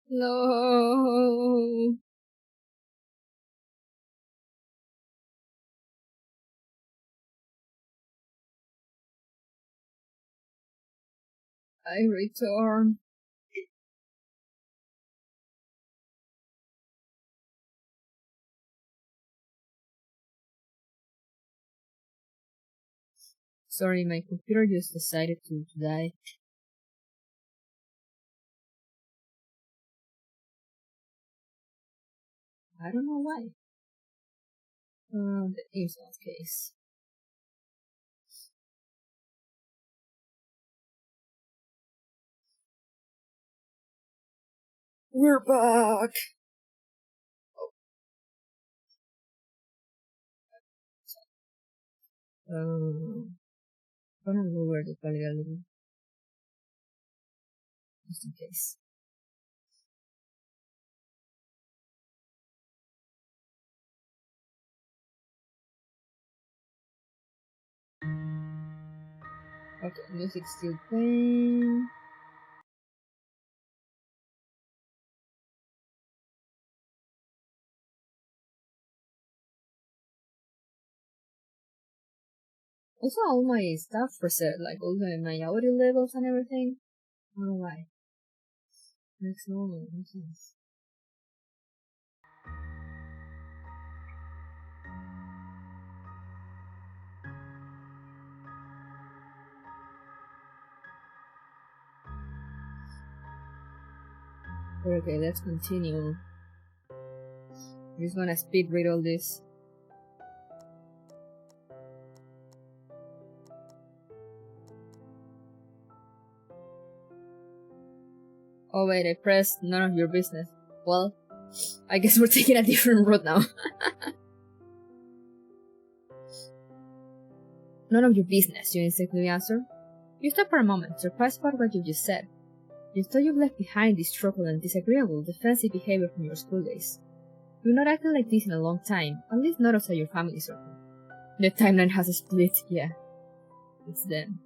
No. I return. Sorry, my computer just decided to die. I don't know why. The Innsmouth case. We're back! I'm gonna lower the quality a little. Just in case. Okay, music's still playing. Also, all my stuff preset, like all my audio levels and everything. I don't know why. Makes no sense. Okay, let's continue. I'm just gonna speed read all this. Oh wait, I pressed none of your business. Well, I guess we're taking a different route now. None of your business, you instinctively answer. You stop for a moment, surprised by what you just said. You thought you've left behind this truculent, disagreeable, defensive behavior from your school days. You've not acted like this in a long time, at least not outside your family circle. The timeline has split, yeah. It's them.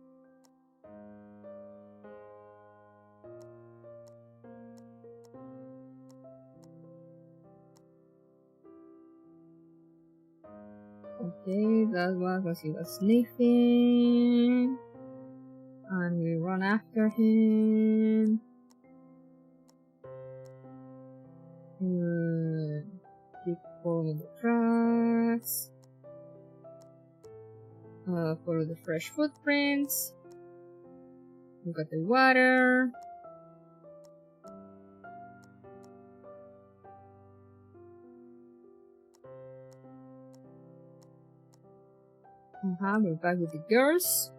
Okay, that was because he was sniffing. And we run after him. Keep following the tracks. Follow the fresh footprints. Look at the water. We're back with the girls.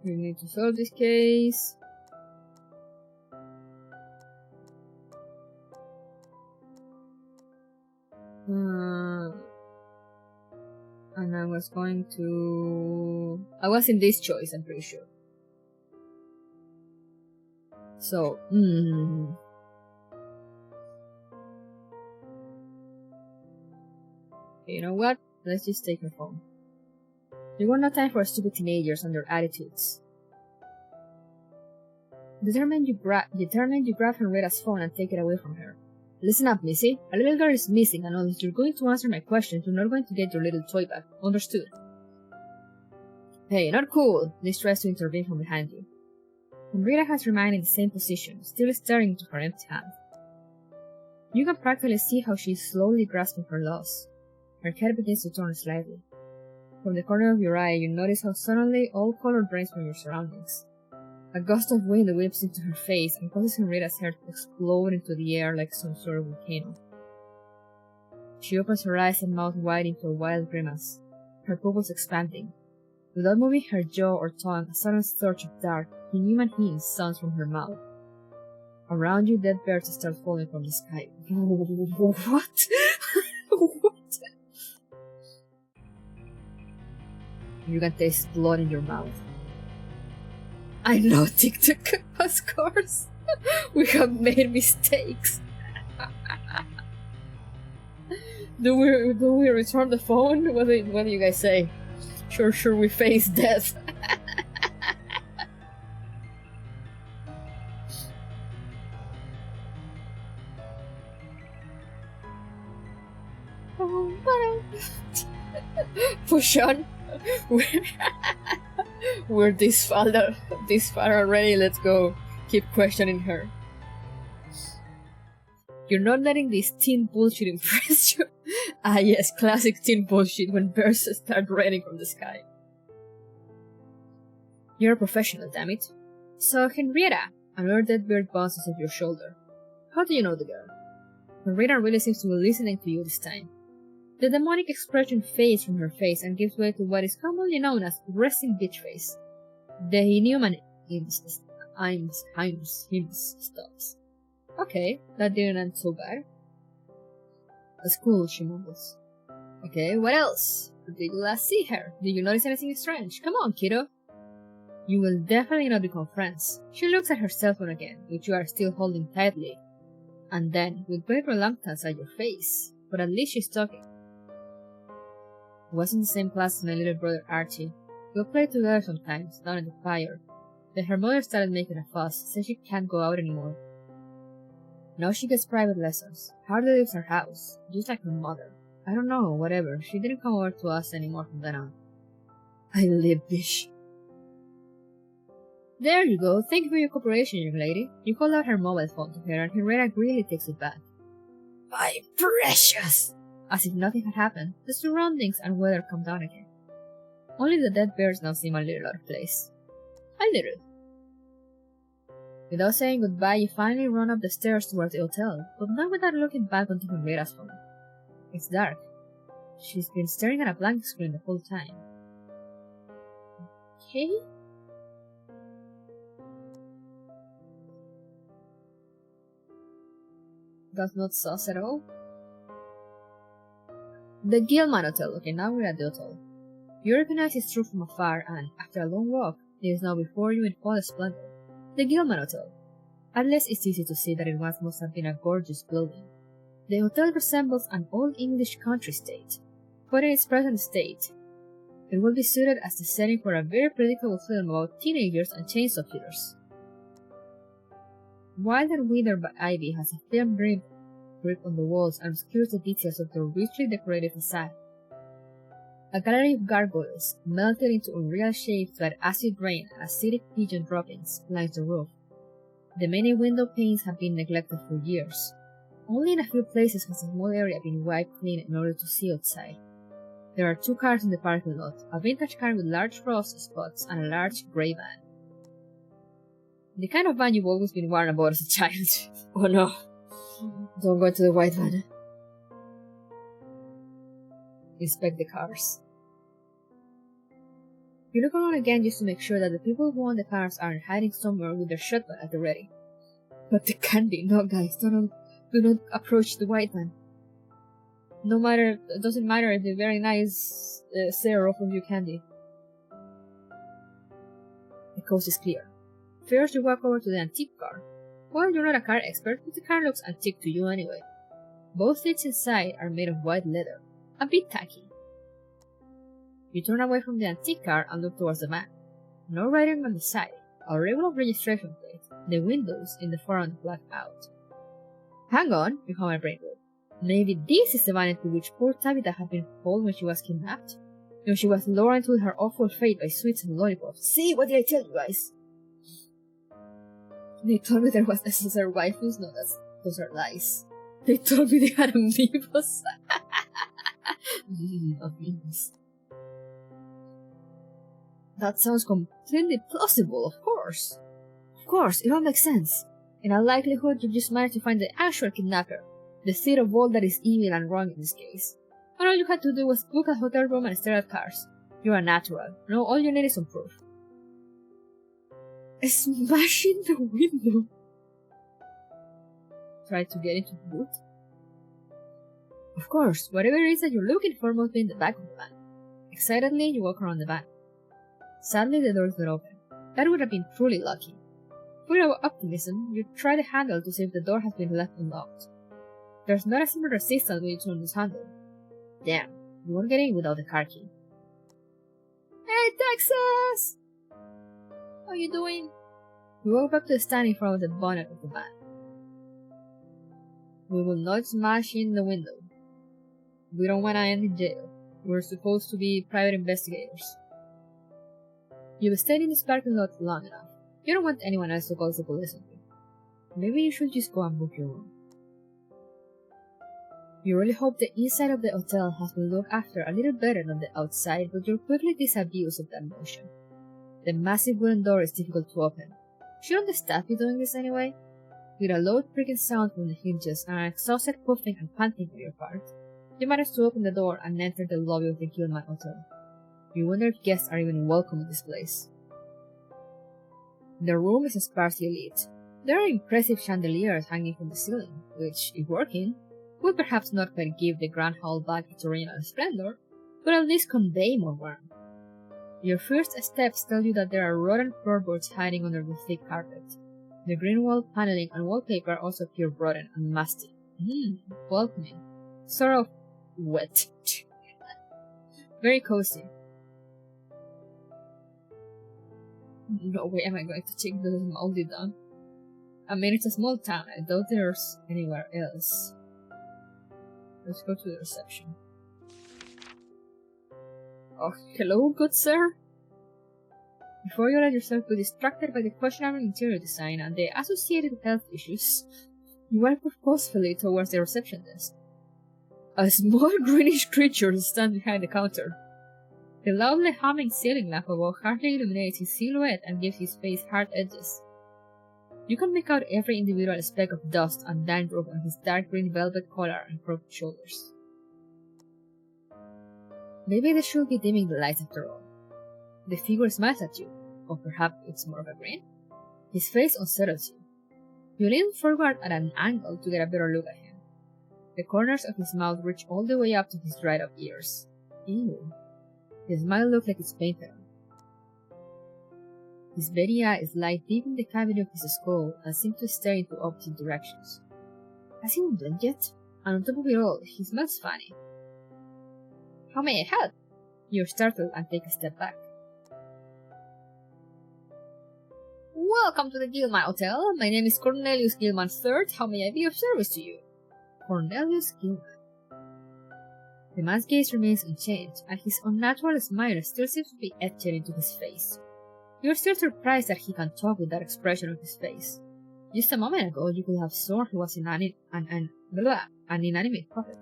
We need to solve this case. And I was going to... I was in this choice, I'm pretty sure. So, you know what? Let's just take her phone. You got no time for stupid teenagers and their attitudes. Determined you grab Henrietta's phone and take it away from her. Listen up, Missy. A little girl is missing, and unless you're going to answer my questions, you're not going to get your little toy back. Understood? Hey, not cool. Liz tries to intervene from behind you. Henrietta has remained in the same position, still staring into her empty hand. You can practically see how she is slowly grasping her loss. Her head begins to turn slightly. From the corner of your eye, you notice how suddenly all color drains from your surroundings. A gust of wind whips into her face and causes Henrietta's hair to explode into the air like some sort of volcano. She opens her eyes and mouth wide into a wild grimace, her pupils expanding. Without moving her jaw or tongue, a sudden surge of dark, inhuman hints sounds from her mouth. Around you, dead birds start falling from the sky. What? What? You can taste blood in your mouth. I know TikTok has scars. We have made mistakes. Do we return the phone? What do you guys say? Sure, we face death. conclusion. We're this far already. Let's go. Keep questioning her. You're not letting this teen bullshit impress you. Ah yes, classic teen bullshit when birds start raining from the sky. You're a professional, damn it. So, Henrietta, another dead bird bounces off your shoulder. How do you know the girl? Henrietta really seems to be listening to you this time. The demonic expression fades from her face and gives way to what is commonly known as resting bitch face. The inhuman hymns stops. Okay, that didn't end so bad. That's cool, she mumbles. Okay, what else? Did you last see her? Did you notice anything strange? Come on, kiddo. You will definitely not become friends. She looks at her cell phone again, which you are still holding tightly. And then, with great reluctance at your face. But at least she's talking. Was in the same class as my little brother Archie. We'll play together sometimes, down in the fire. Then her mother started making a fuss, saying she can't go out anymore. Now she gets private lessons. Hardly leaves her house, just like her mother. I don't know, whatever. She didn't come over to us anymore from then on. I live, bitch. There you go. Thank you for your cooperation, young lady. You hold out her mobile phone to her and Henrietta greedily takes it back. My precious! As if nothing had happened, the surroundings and weather come down again. Only the dead birds now seem a little out of place. A little. Without saying goodbye, you finally run up the stairs towards the hotel, but not without looking back onto Henrietta's phone. It's dark. She's been staring at a blank screen the whole time. Okay? That's not sus at all. The Gilman Hotel. Okay, now we're at the hotel. You recognize its roof from afar, and after a long walk, it is now before you in full splendor. The Gilman Hotel. At least it's easy to see that it once must have been a gorgeous building. The hotel resembles an old English country estate, but in its present state, it will be suited as the setting for a very predictable film about teenagers and chainsaw killers. Wild and withered ivy has a thin grip on the walls and obscures the details of the richly decorated facade. A gallery of gargoyles, melted into unreal shapes by acid rain and acidic pigeon droppings, lines the roof. The many window panes have been neglected for years. Only in a few places has a small area been wiped clean in order to see outside. There are 2 cars in the parking lot, a vintage car with large rust spots and a large grey van. The kind of van you've always been warned about as a child. Oh no. Don't go into the white van. Inspect the cars. You look around again just to make sure that the people who own the cars aren't hiding somewhere with their shotgun at the ready. But they can't be. No, guys, do not approach the white van. It doesn't matter if they're very nice Sarah offers you candy. The coast is clear. First, you walk over to the antique car. Well, you're not a car expert, but the car looks antique to you anyway. Both seats inside are made of white leather, a bit tacky. You turn away from the antique car and look towards the van. No writing on the side, a regular registration plate, the windows in the front blacked out. Hang on, you have my brain roll. Maybe this is the van into which poor Tabitha had been pulled when she was kidnapped? When she was lured into her awful fate by sweets and lollipops. See, what did I tell you guys? They told me there was necessary waifus. No, those are lies. They told me they had amigos. Amigos. That sounds completely plausible, of course. Of course, it all makes sense. In all likelihood, you just managed to find the actual kidnapper, the seed of all that is evil and wrong in this case. And all you had to do was book a hotel room and stare at cars. You're a natural. Now all you need is some proof. Smashing the window. Try to get into the boot? Of course, whatever it is that you're looking for must be in the back of the van. Excitedly, you walk around the van. Sadly, the door is not open. That would have been truly lucky. Full of optimism, you try the handle to see if the door has been left unlocked. There's not a single resistance when you turn this handle. Damn, you won't get in without the car key. Hey, Texas! How you doing? We walk back to the stand in front of the bonnet of the van. We will not smash in the window. We don't want to end in jail. We're supposed to be private investigators. You've stayed in this parking lot long enough. You don't want anyone else to call the police on you. Maybe you should just go and book your room. You really hope the inside of the hotel has been looked after a little better than the outside, but you're quickly disabused of that notion. The massive wooden door is difficult to open. Shouldn't the staff be doing this anyway? With a loud creaking sound from the hinges and an exhausted puffing and panting on your part, you manage to open the door and enter the lobby of the Gilman Hotel. You wonder if guests are even welcome in this place. The room is sparsely lit. There are impressive chandeliers hanging from the ceiling, which, if working, would perhaps not quite give the grand hall back its original splendor, but at least convey more warmth. Your first steps tell you that there are rotten floorboards hiding under the thick carpet. The green wall paneling and wallpaper also appear rotten and musty. Welcoming. Sort of wet. Very cozy. No way am I going to take this moldy down. I mean, it's a small town. I doubt there's anywhere else. Let's go to the reception. Oh, hello, good sir. Before you let yourself be distracted by the questionable interior design and the associated health issues, you walk purposefully towards the reception desk. A small greenish creature stands behind the counter. The loudly humming ceiling lamp above hardly illuminates his silhouette and gives his face hard edges. You can make out every individual speck of dust and dandruff on his dark green velvet collar and cropped shoulders. Maybe they should be dimming the lights after all. The figure smiles at you, or perhaps it's more of a grin. His face unsettles you. You lean forward at an angle to get a better look at him. The corners of his mouth reach all the way up to his dried-up ears. Ew. His smile looks like it's painted on. His beady eyes lie deep in the cavity of his skull and seem to stare into opposite directions. Has he been blinked yet? And on top of it all, he smells funny. How may I help? You're startled and take a step back. Welcome to the Gilman Hotel. My name is Cornelius Gilman III. How may I be of service to you? Cornelius Gilman. The man's gaze remains unchanged, and his unnatural smile still seems to be etched into his face. You're still surprised that he can talk with that expression on his face. Just a moment ago, you could have sworn he was an inanimate puppet.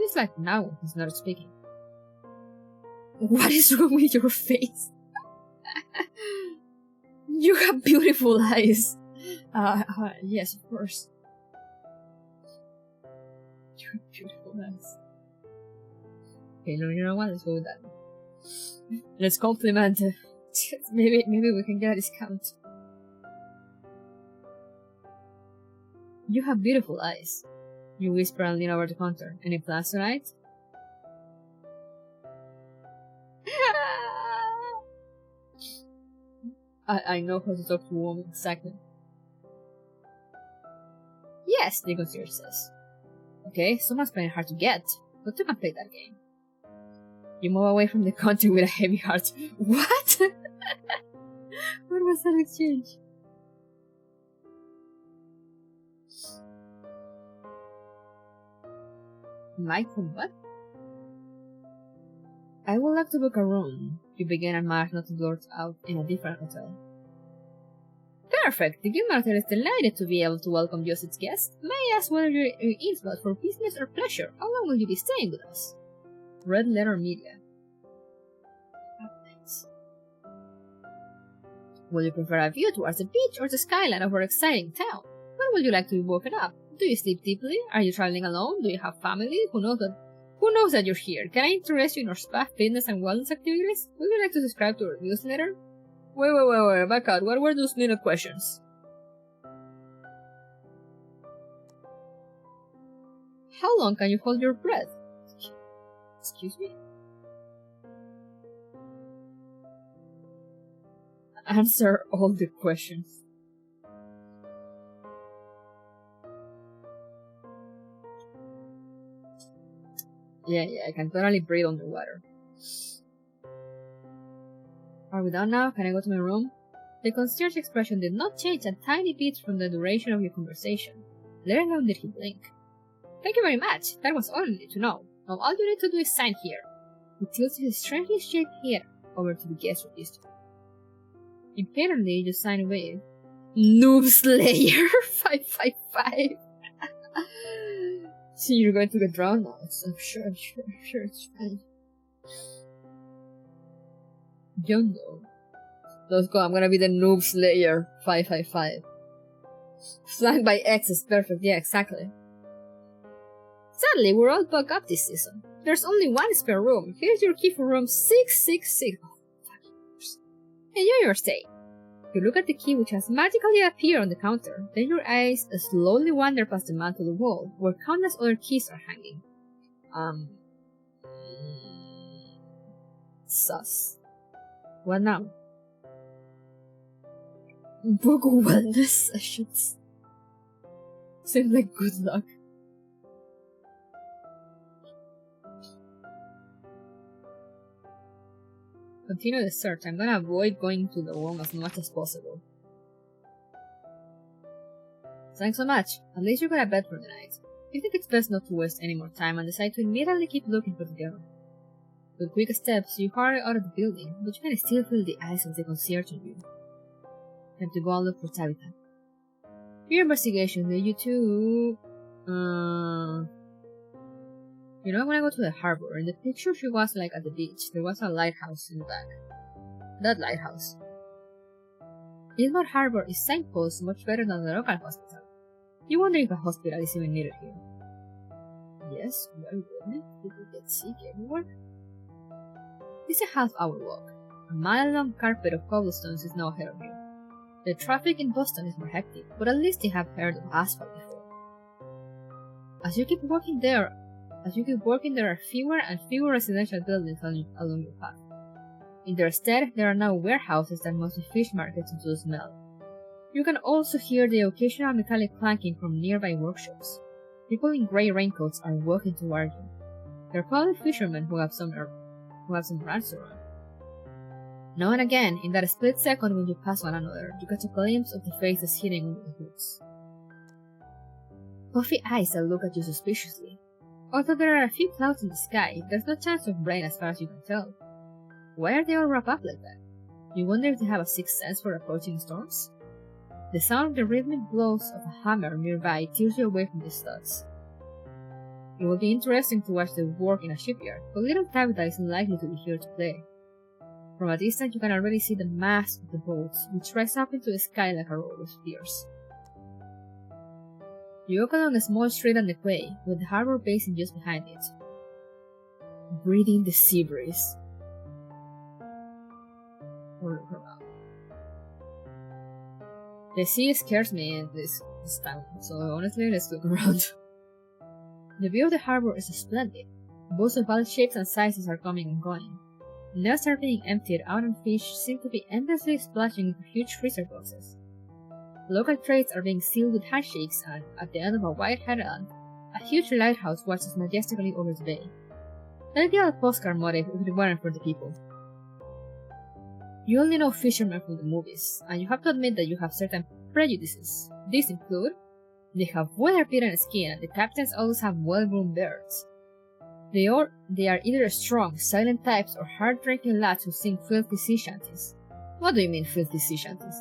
It's like now he's not speaking. What is wrong with your face? You have beautiful eyes. Yes, of course. You have beautiful eyes. Okay, no, you know what? Let's go with that. Let's compliment. Maybe we can get a discount. You have beautiful eyes. You whisper and lean over the counter. Any plans tonight? I know how to talk to a woman exactly. Yes, the concierge says. Okay, someone's playing hard to get, but you can play that game. You move away from the counter with a heavy heart. What? What was that exchange? Michael, what? I would like to book a room. You begin and manage not to blurt out in a different hotel. Perfect. The Gilman Hotel is delighted to be able to welcome you as its guest. May I ask whether you're in Innsmouth for business or pleasure? How long will you be staying with us? Red Letter Media. Will you prefer a view towards the beach or the skyline of our exciting town? When would you like to be woken up? Do you sleep deeply? Are you traveling alone? Do you have family? Who knows that you're here? Can I interest you in our spa, fitness, and wellness activities? Would you like to subscribe to our newsletter? Wait, back out. What were those minute questions? How long can you hold your breath? Excuse me? Answer all the questions. Yeah, I can totally breathe underwater. Are we done now? Can I go to my room? The concierge expression did not change a tiny bit from the duration of your conversation. Let alone did he blink. Thank you very much. That was all you need to know. Now all you need to do is sign here. He tilts his strangely shaped head over to the guest register. Impatiently, you sign with Noob Slayer 555. See, you're going to get drowned now. I'm sure it's fine. Yondo. Let's go, I'm gonna be the Noob Slayer 555. Flanked by X is perfect, yeah, exactly. Sadly, we're all booked up this season. There's only one spare room. Here's your key for room 666. Oh, fuck. Enjoy your stay. You look at the key which has magically appeared on the counter, then your eyes slowly wander past the man to the wall, where countless other keys are hanging. Sus. What now? Book wellness sessions. Seems like good luck. Continue the search. I'm gonna avoid going to the room as much as possible. Thanks so much. At least you got a bed for the night. You think it's best not to waste any more time and decide to immediately keep looking for the girl. With quick steps, you hurry out of the building, but you can still feel the eyes of the concierge on you. Time to go and look for Tabitha. Your investigation led you to... You know, I'm gonna go to the harbor. In the picture, she was like at the beach. There was a lighthouse in the back. That lighthouse. Innsmouth Harbor is signposted much better than the local hospital. You wonder if a hospital is even needed here. Yes, well, wouldn't it? People get sick everywhere. It's a half-hour walk. A mile-long carpet of cobblestones is now ahead of you. The traffic in Boston is more hectic, but at least you have heard of asphalt before. As you keep walking, there are fewer and fewer residential buildings along your path. In their stead, there are now warehouses that mostly fish markets into the smell. You can also hear the occasional metallic clanking from nearby workshops. People in grey raincoats are walking toward you. They're probably fishermen who have some rants around. Now and again, in that split second when you pass one another, you catch a glimpse of the faces hidden under the hoods. Puffy eyes that look at you suspiciously. Although there are a few clouds in the sky, there's no chance of rain as far as you can tell. Why are they all wrapped up like that? You wonder if they have a sixth sense for approaching storms? The sound of the rhythmic blows of a hammer nearby tears you away from these thoughts. It will be interesting to watch them work in a shipyard, but little Tabitha is unlikely to be here to play. From a distance you can already see the masts of the boats, which rise up into the sky like a row of spears. You walk along a small street on the quay, with the harbor basin just behind it. Breathing the sea breeze. Or look around. The sea scares me in this town, so honestly, let's look around. The view of the harbor is splendid. Boats of all shapes and sizes are coming and going. Nets are being emptied out and fish seem to be endlessly splashing into huge freezer boxes. Local trades are being sealed with handshakes and, at the end of a wide headland, a huge lighthouse watches majestically over the bay. That'd be a postcard motif if it weren't for the people. You only know fishermen from the movies, and you have to admit that you have certain prejudices. These include, they have weather-beaten skin and the captains always have well-groomed beards. They are either strong, silent types or hard-drinking lads who sing filthy sea shanties. What do you mean filthy sea shanties?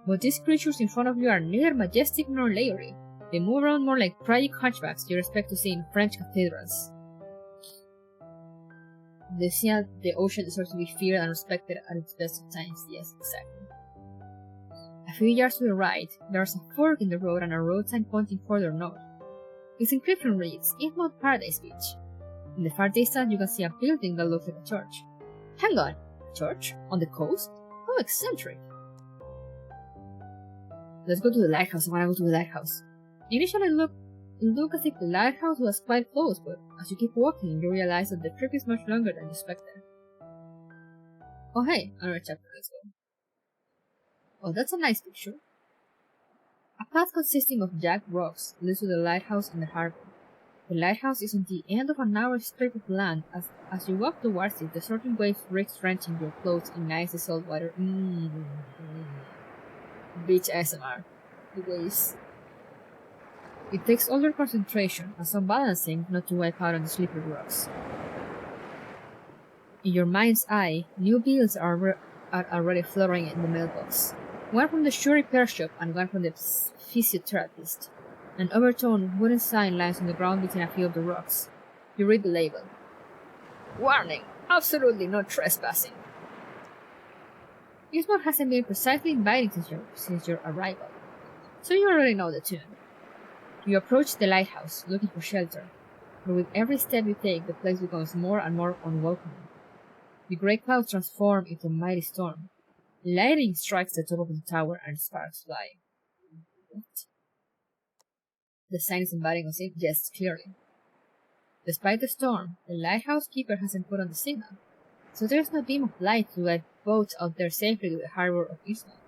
But these creatures in front of you are neither majestic nor layery. They move around more like tragic hunchbacks you expect to see in French cathedrals. The ocean deserves to be feared and respected at its best of times, yes, exactly. A few yards to the right, there's a fork in the road and a road sign pointing further north. Its inscription reads, Innsmouth Paradise Beach. In the far distance, you can see a building that looks like a church. Hang on, a church? On the coast? How eccentric. Let's go to the lighthouse. I wanna go to the lighthouse. Initially, it looked as if the lighthouse was quite close, but as you keep walking, you realize that the trip is much longer than you expected. Oh hey, another chapter, let's go. Oh, that's a nice picture. A path consisting of jagged rocks leads to the lighthouse in the harbor. The lighthouse is on the end of a narrow strip of land. As you walk towards it, the surging waves risk wrenching your clothes in icy salt water. Beach ASMR. The waves. It takes all your concentration and some balancing not to wipe out on the slippery rocks. In your mind's eye, new bills are already fluttering in the mailbox. One from the shoe repair shop and one from the physiotherapist. An overturned wooden sign lies on the ground between a few of the rocks. You read the label. Warning! Absolutely no trespassing. Innsmouth hasn't been precisely inviting since your arrival, so you already know the tune. You approach the lighthouse, looking for shelter, but with every step you take, the place becomes more and more unwelcoming. The grey clouds transform into a mighty storm. Lightning strikes the top of the tower and sparks fly. What? The sign is inviting us in? Yes, clearly. Despite the storm, the lighthouse keeper hasn't put on the signal, so there is no beam of light to guide boats out there safely to the harbor of Innsmouth.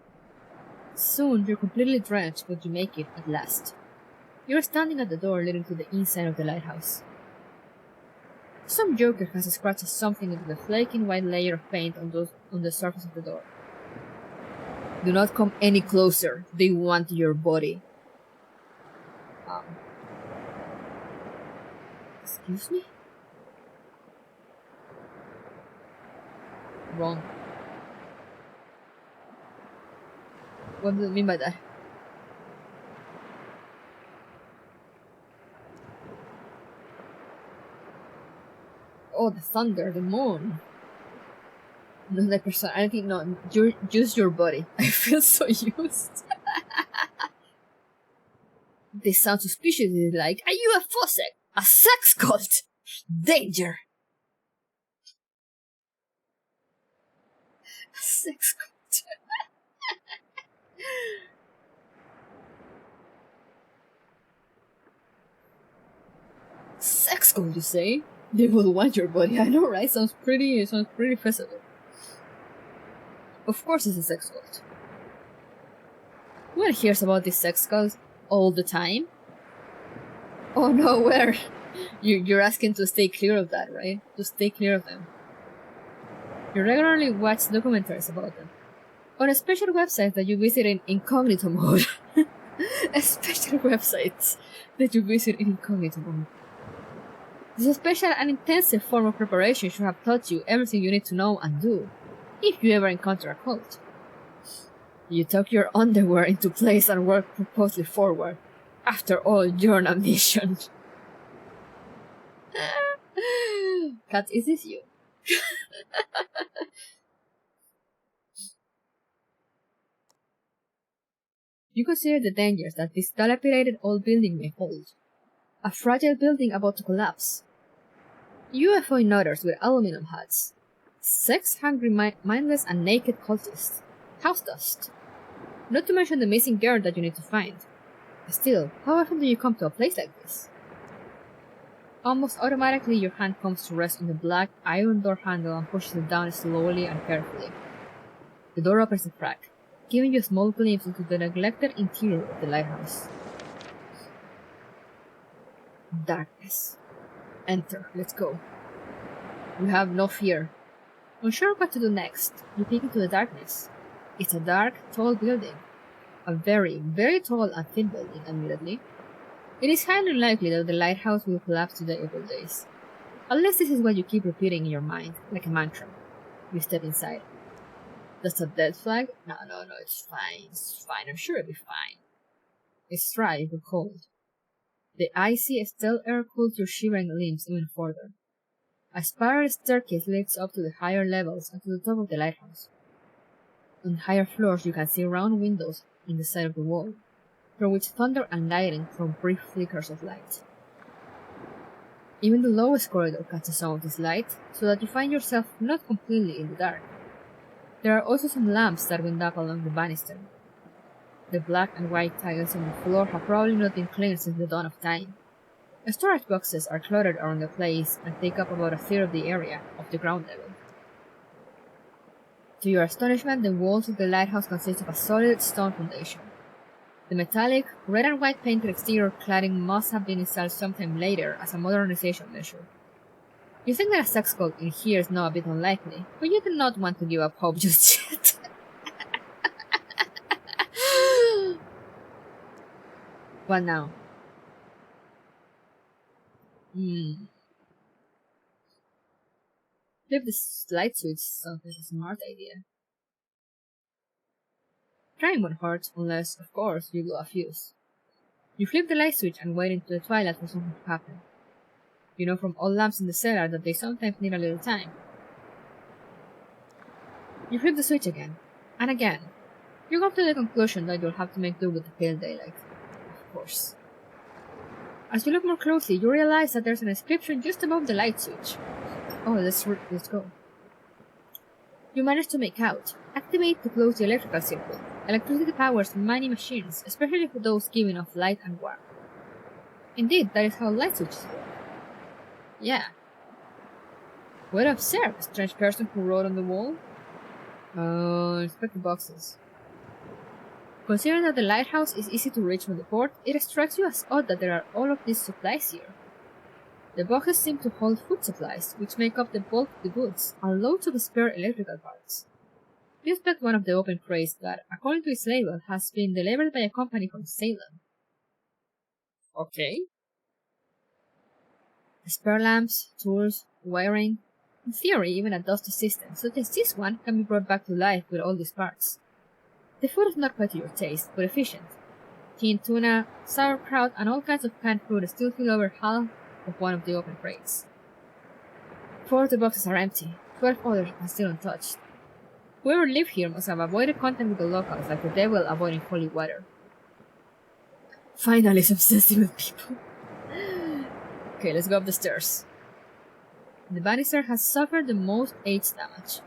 Soon you're completely drenched, but you make it at last. You're standing at the door leading to the inside of the lighthouse. Some joker has scratched something into the flaking white layer of paint on the surface of the door. Do not come any closer. They want your body. Excuse me? Wrong. What do you mean by that? Oh, the thunder, the moon. No, the personality, no, use your body. I feel so used. They sound suspiciously like, are you a Foxe? A sex cult? Danger! A sex cult. Sex cult, you say? They will want your body. I know, right? Sounds pretty feasible. Of course it's a sex cult. One hears about these sex cults all the time. Oh no, where? You're asking to stay clear of that, right? To stay clear of them. You regularly watch documentaries about them. On a special website that you visit in incognito mode. A special website that you visit in incognito mode. This special and intensive form of preparation should have taught you everything you need to know and do, if you ever encounter a cult. You tuck your underwear into place and work purposely forward. After all, you're on a mission. Kat, is this you? You consider the dangers that this dilapidated old building may hold. A fragile building about to collapse. UFO intruders with aluminum hats. Sex-hungry, mindless and naked cultists. House dust. Not to mention the missing girl that you need to find. Still, how often do you come to a place like this? Almost automatically your hand comes to rest on the black iron door handle and pushes it down slowly and carefully. The door opens a crack, giving you a small glimpse into the neglected interior of the lighthouse. Darkness. Enter, let's go. You have no fear. Unsure what to do next, you peek into the darkness. It's a dark, tall building. A very, very tall and thin building, admittedly. It is highly unlikely that the lighthouse will collapse today of all days. Unless this is what you keep repeating in your mind, like a mantra. You step inside. That's a dead flag? No, it's fine, I'm sure it'll be fine. It's dry but cold. The icy, still air cools your shivering limbs even further. A spiral staircase leads up to the higher levels and to the top of the lighthouse. On higher floors you can see round windows in the side of the wall, through which thunder and lightning throw brief flickers of light. Even the lowest corridor catches some of this light, so that you find yourself not completely in the dark. There are also some lamps that wind up along the banister. The black and white tiles on the floor have probably not been cleaned since the dawn of time. Storage boxes are cluttered around the place and take up about a third of the area of the ground level. To your astonishment, the walls of the lighthouse consist of a solid stone foundation. The metallic, red and white painted exterior cladding must have been installed sometime later as a modernization measure. You think that a sex cult in here is now a bit unlikely, but you do not want to give up hope just yet. What now? The flip the light switch sounds like a smart idea. Trying won't hurt, unless, of course, you blow a fuse. You flip the light switch and wait into the twilight for something to happen. You know from old lamps in the cellar that they sometimes need a little time. You flip the switch again, and again. You come to the conclusion that you'll have to make do with the pale daylight. Of course. As you look more closely, you realize that there's an inscription just above the light switch. Oh, let's go. You manage to make out. Activate to close the electrical circuit. Electricity powers many machines, especially for those giving off light and warmth. Indeed, that is how light switches work. Yeah. Well observed, strange person who wrote on the wall. Inspect the boxes. Considering that the lighthouse is easy to reach from the port, it strikes you as odd that there are all of these supplies here. The boxes seem to hold food supplies, which make up the bulk of the goods, and loads of spare electrical parts. You inspect one of the open crates that, according to its label, has been delivered by a company from Salem. Okay. Spare lamps, tools, wiring. In theory, even a dusty system, such as this one, can be brought back to life with all these parts. The food is not quite to your taste, but efficient. Tinned tuna, sauerkraut, and all kinds of canned fruit still fill over half of one of the open crates. 4 of the boxes are empty, 12 others are still untouched. Whoever lived here must have avoided contact with the locals like the devil avoiding holy water. Finally, some sensible people. Okay, let's go up the stairs. The banister has suffered the most age damage.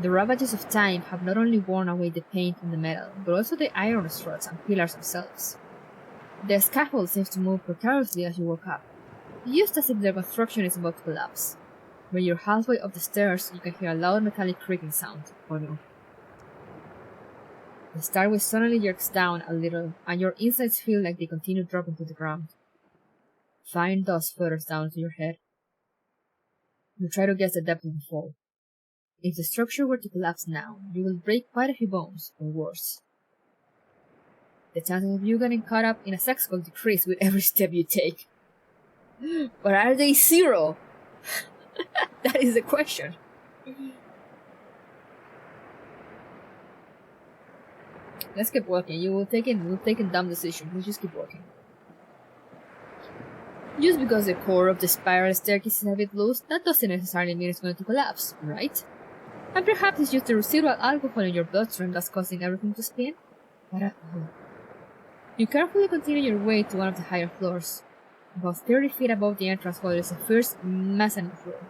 The ravages of time have not only worn away the paint and the metal, but also the iron struts and pillars themselves. The scaffold seems to move precariously as you walk up, just as if their construction is about to collapse. When you're halfway up the stairs, you can hear a loud metallic creaking sound. Oh no. The stairway suddenly jerks down a little, and your insides feel like they continue dropping to the ground. Fine dust flutters down to your head. You try to guess the depth of the fall. If the structure were to collapse now, you will break quite a few bones, or worse. The chances of you getting caught up in a sex cult decrease with every step you take. But are they 0? That is the question. Let's keep walking. We'll take a dumb decision. We'll just keep walking. Just because the core of the spiral staircase is a bit loose, that doesn't necessarily mean it's going to collapse, right? And perhaps it's just the residual alcohol in your bloodstream that's causing everything to spin? What alcohol? You carefully continue your way to one of the higher floors. About 30 feet above the entrance hall is the first mezzanine floor.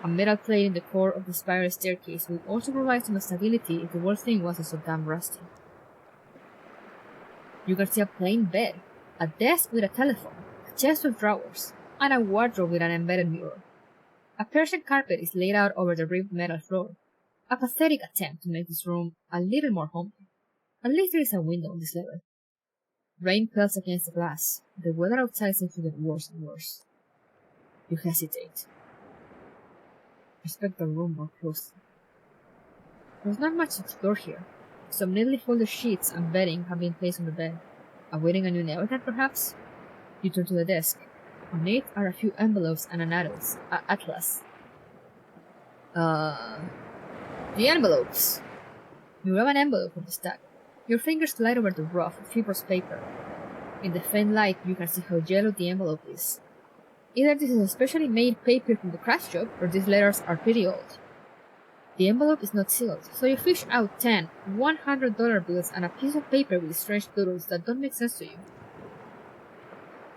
A metal plate in the core of the spiral staircase will also provide some stability if the whole thing wasn't so damn rusty. You can see a plain bed, a desk with a telephone, a chest with drawers, and a wardrobe with an embedded mirror. A Persian carpet is laid out over the ribbed metal floor, a pathetic attempt to make this room a little more homely. At least there is a window on this level. Rain pelts against the glass. The weather outside seems to get worse and worse. You hesitate. Inspect the room more closely. There's not much to explore here. Some neatly folded sheets and bedding have been placed on the bed. Awaiting a new inhabitant, perhaps? You turn to the desk. On it are a few envelopes and an atlas. The envelopes! You grab an envelope from the stack. Your fingers glide over the rough, fibrous paper. In the faint light, you can see how yellow the envelope is. Either this is a specially made paper from the craft shop, or these letters are pretty old. The envelope is not sealed, so you fish out 10 $100 bills and a piece of paper with strange doodles that don't make sense to you.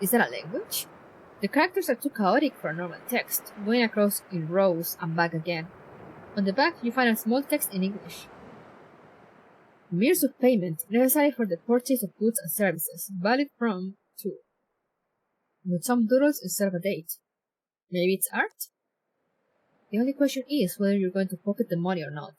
Is that a language? The characters are too chaotic for a normal text, going across in rows and back again. On the back, you find a small text in English. Means of payment necessary for the purchase of goods and services, valid from to. With some doodles instead of a date. Maybe it's art? The only question is whether you're going to pocket the money or not.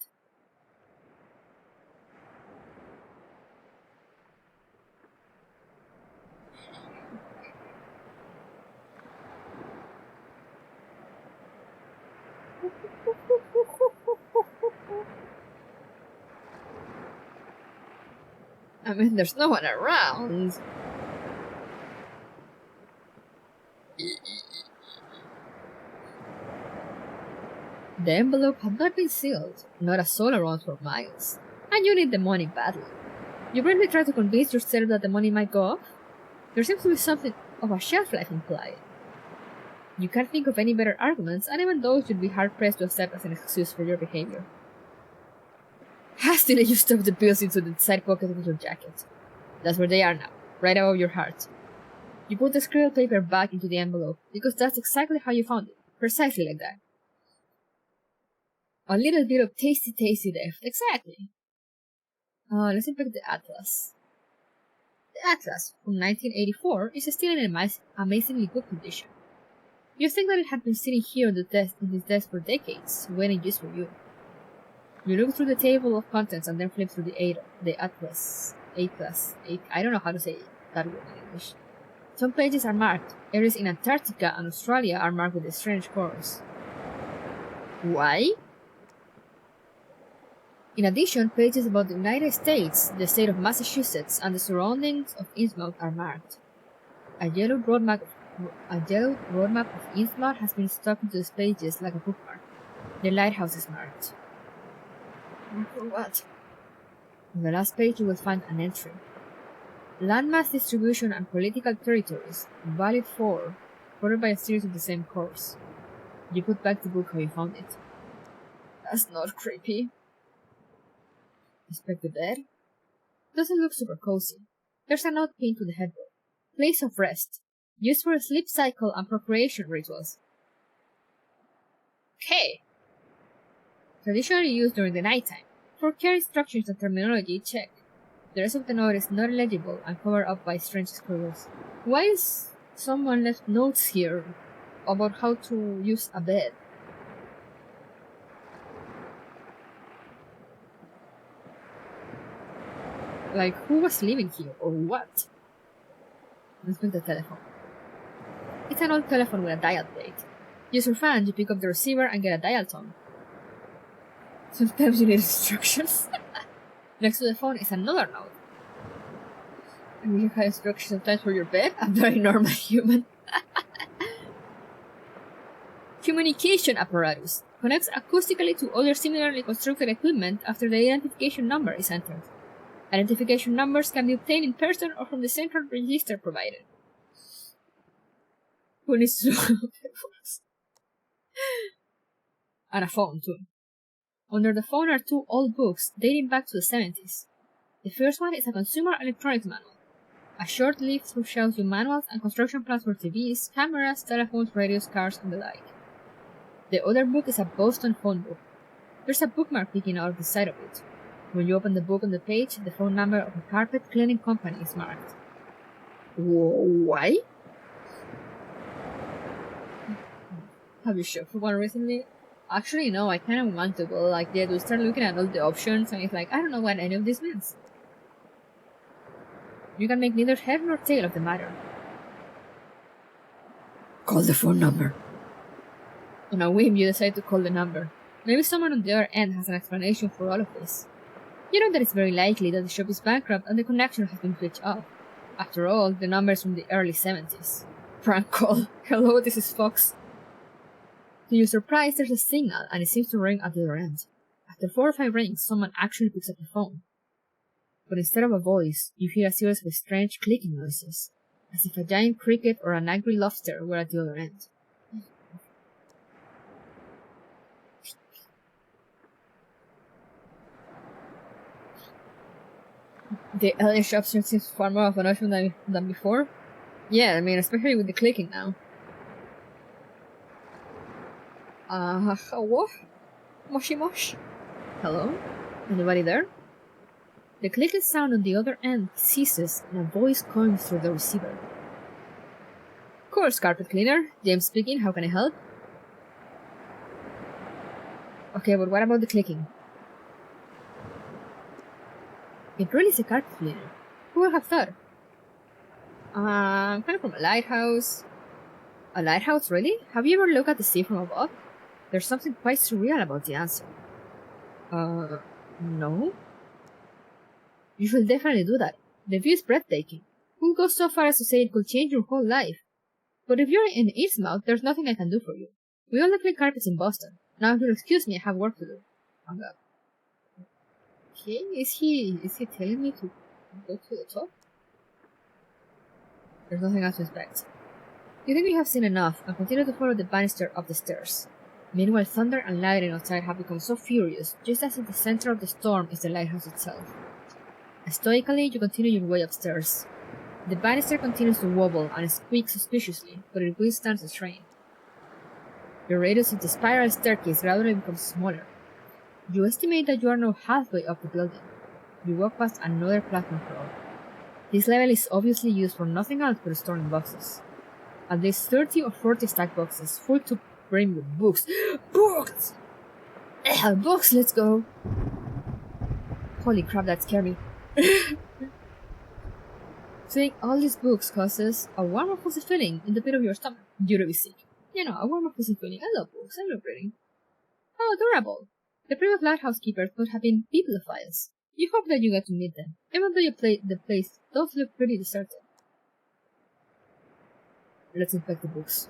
I mean, there's no one around. The envelope had not been sealed, not a soul around for miles, and you need the money badly. You briefly try to convince yourself that the money might go off. There seems to be something of a shelf life implied. You can't think of any better arguments, and even those you'd be hard-pressed to accept as an excuse for your behavior. Hastily, you stuff the bills into the side pocket of your jacket. That's where they are now, right above your heart. You put the scribbled paper back into the envelope, because that's exactly how you found it, precisely like that. A little bit of tasty deft, exactly. Let's inspect the atlas. The atlas, from 1984, is still in amazingly good condition. You think that it had been sitting here on this desk for decades, waiting just for you. You look through the table of contents and then flip through the atlas. I don't know how to say that word in English. Some pages are marked. Areas in Antarctica and Australia are marked with strange colors. Why? In addition, pages about the United States, the state of Massachusetts, and the surroundings of Innsmouth are marked. A yellow road map of Innsmouth has been stuck into these pages like a bookmark. The lighthouse is marked. For what? On the last page you will find an entry. Landmass distribution and political territories, valid for, followed by a series of the same course. You put back the book how you found it. That's not creepy. Inspect the bed. Doesn't look super cozy. There's a note pinned to the headboard. Place of rest. Used for sleep cycle and procreation rituals. Okay. Traditionally used during the nighttime. For care instructions and terminology, check. The rest of the note is not legible and covered up by strange scribbles. Why is someone left notes here about how to use a bed? Like, who was living here, or what? Let's pick the telephone. It's an old telephone with a dial plate. Use your fan, you pick up the receiver and get a dial tone. Sometimes you need instructions. Next to the phone is another note. And you have instructions sometimes for your bed? A very normal human. Communication apparatus. Connects acoustically to other similarly constructed equipment after the identification number is entered. Identification numbers can be obtained in person or from the central register provided. Who needs to know how that works? And a phone, too. Under the phone are two old books dating back to the 70s. The first one is a consumer electronics manual. A short leaf through shows you manuals and construction plans for TVs, cameras, telephones, radios, cars, and the like. The other book is a Boston phone book. There's a bookmark peeking out of the side of it. When you open the book on the page, the phone number of a carpet cleaning company is marked. Why? Have you shopped for one recently? Actually, no, I kind of want to, but like, yeah, we start looking at all the options, and it's like, I don't know what any of this means. You can make neither head nor tail of the matter. Call the phone number. On a whim, you decide to call the number. Maybe someone on the other end has an explanation for all of this. You know that it's very likely that the shop is bankrupt and the connection has been switched off. After all, the number is from the early 70s. Prank call. Hello, this is Foxe. To your surprise, there's a signal and it seems to ring at the other end. After 4 or 5 rings, someone actually picks up the phone. But instead of a voice, you hear a series of strange clicking noises, as if a giant cricket or an angry lobster were at the other end. The alien shop seems far more of an option than before. Yeah, I mean, especially with the clicking now. Hello? Moshi mosh? Hello? Anybody there? The clicking sound on the other end ceases and a voice comes through the receiver. Of course, carpet cleaner. James speaking, how can I help? Okay, but what about the clicking? It really is a carpet cleaner. Who would have thought? I'm coming from a lighthouse. A lighthouse, really? Have you ever looked at the sea from above? There's something quite surreal about the answer. No? You should definitely do that. The view is breathtaking. We'll go so far as to say it could change your whole life. But if you're in Innsmouth, there's nothing I can do for you. We only clean carpets in Boston, Now if you'll excuse me, I have work to do. Hung up. Okay, is he telling me to go to the top? There's nothing else to inspect. You think you have seen enough and continue to follow the banister up the stairs. Meanwhile, thunder and lightning outside have become so furious, just as if the center of the storm is the lighthouse itself. Stoically, you continue your way upstairs. The banister continues to wobble and squeak suspiciously, but it withstands the strain. The radius of the spiral staircase gradually becomes smaller. You estimate that you are now halfway up the building. You walk past another platform floor. This level is obviously used for nothing else but storing boxes. At least 30 or 40 stacked boxes, full to brim with books. Books! Books, let's go! Holy crap, that scared me. Seeing all these books causes a warm and fuzzy feeling in the pit of your stomach due to be sick. You know, a warm and fuzzy feeling. I love books, I love reading. How adorable! The previous lighthouse keepers could have been bibliophiles. You hope that you get to meet them, even though the place does look pretty deserted. Let's inspect the books.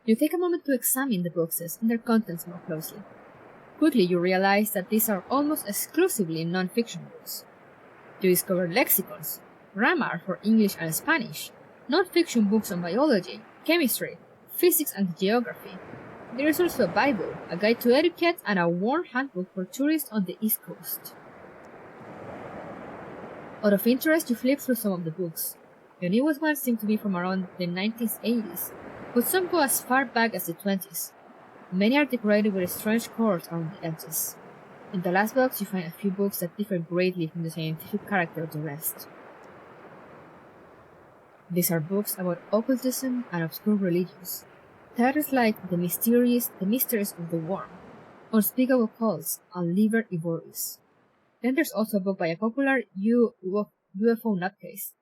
You take a moment to examine the boxes and their contents more closely. Quickly you realize that these are almost exclusively non-fiction books. You discover lexicons, grammar for English and Spanish, non-fiction books on biology, chemistry, physics and geography. There is also a Bible, a guide to etiquette, and a worn handbook for tourists on the East Coast. Out of interest, you flip through some of the books. The newest ones seem to be from around the 1980s, but some go as far back as the 20s. Many are decorated with strange chords around the edges. In the last box, you find a few books that differ greatly from the scientific character of the rest. These are books about occultism and obscure religions. Titles like The Mysteries of the Worm, Unspeakable Calls, and Liber Ivoris. Then there's also a book by a popular UFO nutcase.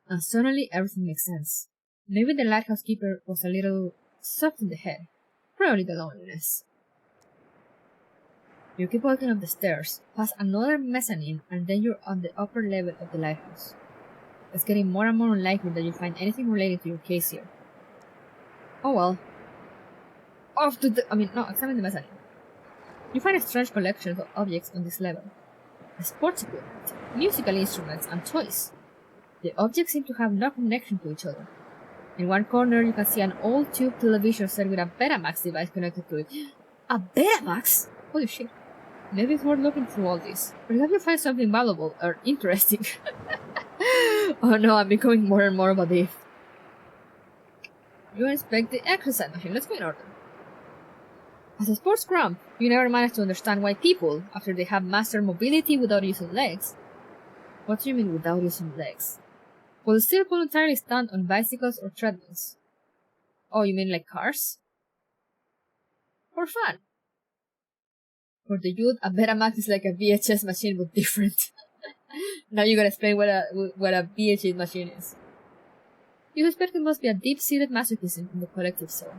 And suddenly everything makes sense. Maybe the lighthouse keeper was a little soft in the head. Probably the loneliness. You keep walking up the stairs, past another mezzanine, and then you're on the upper level of the lighthouse. It's getting more and more unlikely that you'll find anything related to your case here. Oh well. Examine the mezzanine. You find a strange collection of objects on this level. Sports equipment, musical instruments, and toys. The objects seem to have no connection to each other. In one corner, you can see an old tube television set with a Betamax device connected to it. A Betamax? Holy shit. Maybe it's worth looking through all this. Perhaps you'll find something valuable or interesting. Oh no, I'm becoming more and more of a thief. You inspect the exercise machine. Let's go in order. As a sports grump, you never manage to understand why people, after they have mastered mobility without using legs... What do you mean without using legs? Will still voluntarily stand on bicycles or treadmills. Oh, you mean like cars? For fun. For the youth, a Betamax is like a VHS machine but different. Now you gotta explain what a VHS machine is. You suspect it must be a deep-seated masochism in the collective soul.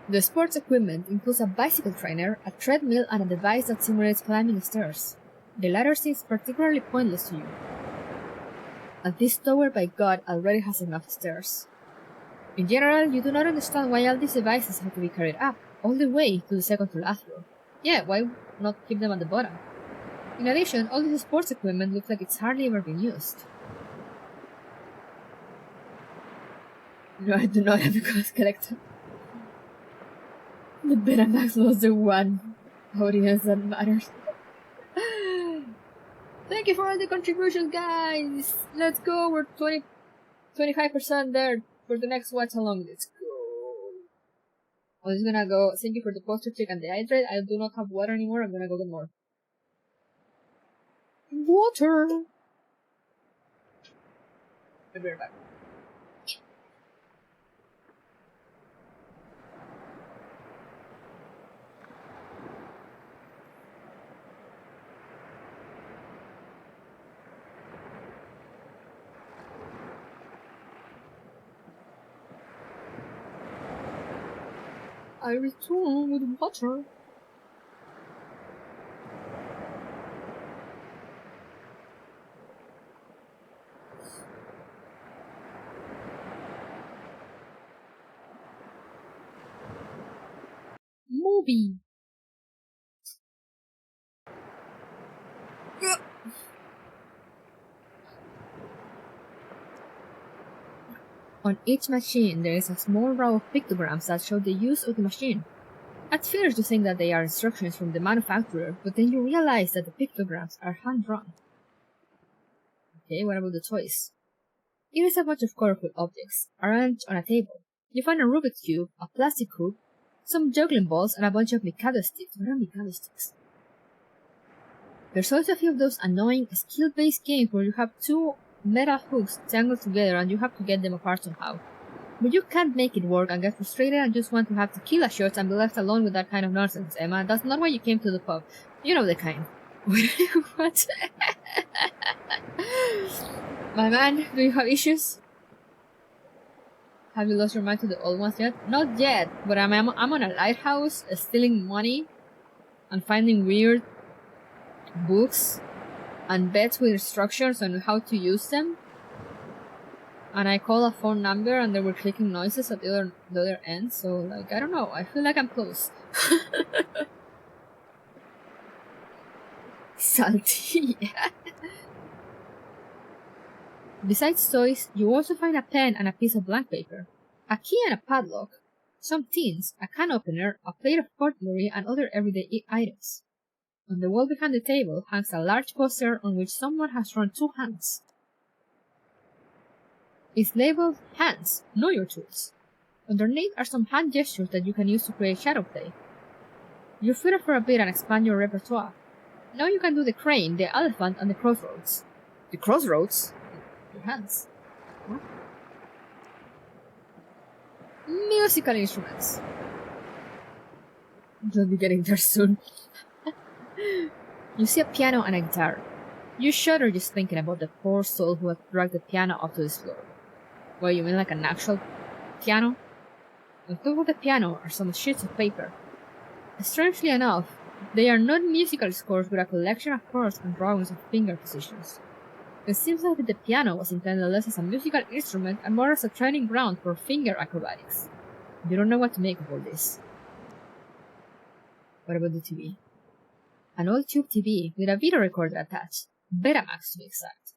The sports equipment includes a bicycle trainer, a treadmill, and a device that simulates climbing stairs. The latter seems particularly pointless to you, as this tower by God already has enough stairs. In general, you do not understand why all these devices have to be carried up, all the way to the second to last floor. Yeah, why not keep them at the bottom? In addition, all this sports equipment looks like it's hardly ever been used. No, I do not have a cost collector. The Betamax was the one audience that matters. Thank you for all the contributions, guys! Let's go, we're 25% there for the next watch along. Let's go. I'm just gonna go, thank you for the poster check and the hydrate. I do not have water anymore, I'm gonna go get more. Water! I'll be right back. I return with water. movie. On each machine, there is a small row of pictograms that show the use of the machine. At first, you think that they are instructions from the manufacturer, but then you realize that the pictograms are hand-drawn. Okay, what about the toys? It is a bunch of colorful objects, arranged on a table. You find a Rubik's Cube, a plastic hoop, some juggling balls, and a bunch of Mikado sticks. What are Mikado sticks? There's also a few of those annoying skill-based games where you have two metal hooks tangled together and you have to get them apart somehow. But you can't make it work and get frustrated and just want to have tequila shots and be left alone with that kind of nonsense, Emma. That's not why you came to the pub. You know the kind. What? My man, do you have issues? Have you lost your mind to the old ones yet? Not yet, but I'm on a lighthouse, stealing money, and finding weird books and beds with instructions on how to use them. And I call a phone number and there were clicking noises at the other end, so like, I don't know, I feel like I'm close. Salty. Besides toys, you also find a pen and a piece of blank paper, a key and a padlock, some tins, a can opener, a plate of cutlery, and other everyday items. On the wall behind the table hangs a large poster on which someone has drawn two hands. It's labeled Hands, Know Your Tools. Underneath are some hand gestures that you can use to create shadow play. You fiddle for a bit and expand your repertoire. Now you can do the crane, the elephant, and the crossroads. The crossroads? Your hands. What? Musical instruments. You'll be getting there soon. You see a piano and a guitar. You shudder just thinking about the poor soul who had dragged the piano up to this floor. Well, you mean like an actual piano? On top of the piano are some sheets of paper. Strangely enough, they are not musical scores but a collection of chords and drawings of finger positions. It seems like the piano was intended less as a musical instrument and more as a training ground for finger acrobatics. You don't know what to make of all this. What about the TV? An old tube TV with a video recorder attached, Betamax to be exact.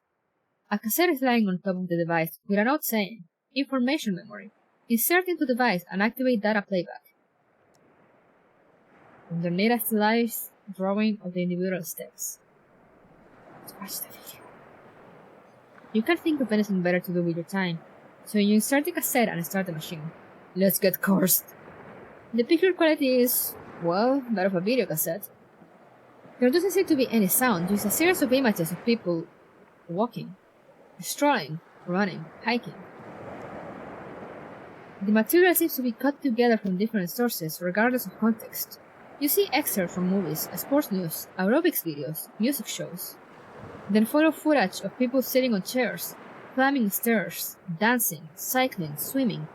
A cassette is lying on top of the device with a note saying, Information memory. Insert into device and activate data playback. Underneath a stylized drawing of the individual steps. Let's watch the video. You can't think of anything better to do with your time, so you insert the cassette and start the machine. Let's get cursed. The picture quality is, well, that of a video cassette. There doesn't seem to be any sound, just a series of images of people walking, strolling, running, hiking. The material seems to be cut together from different sources, regardless of context. You see excerpts from movies, sports news, aerobics videos, music shows. Then follow footage of people sitting on chairs, climbing stairs, dancing, cycling, swimming,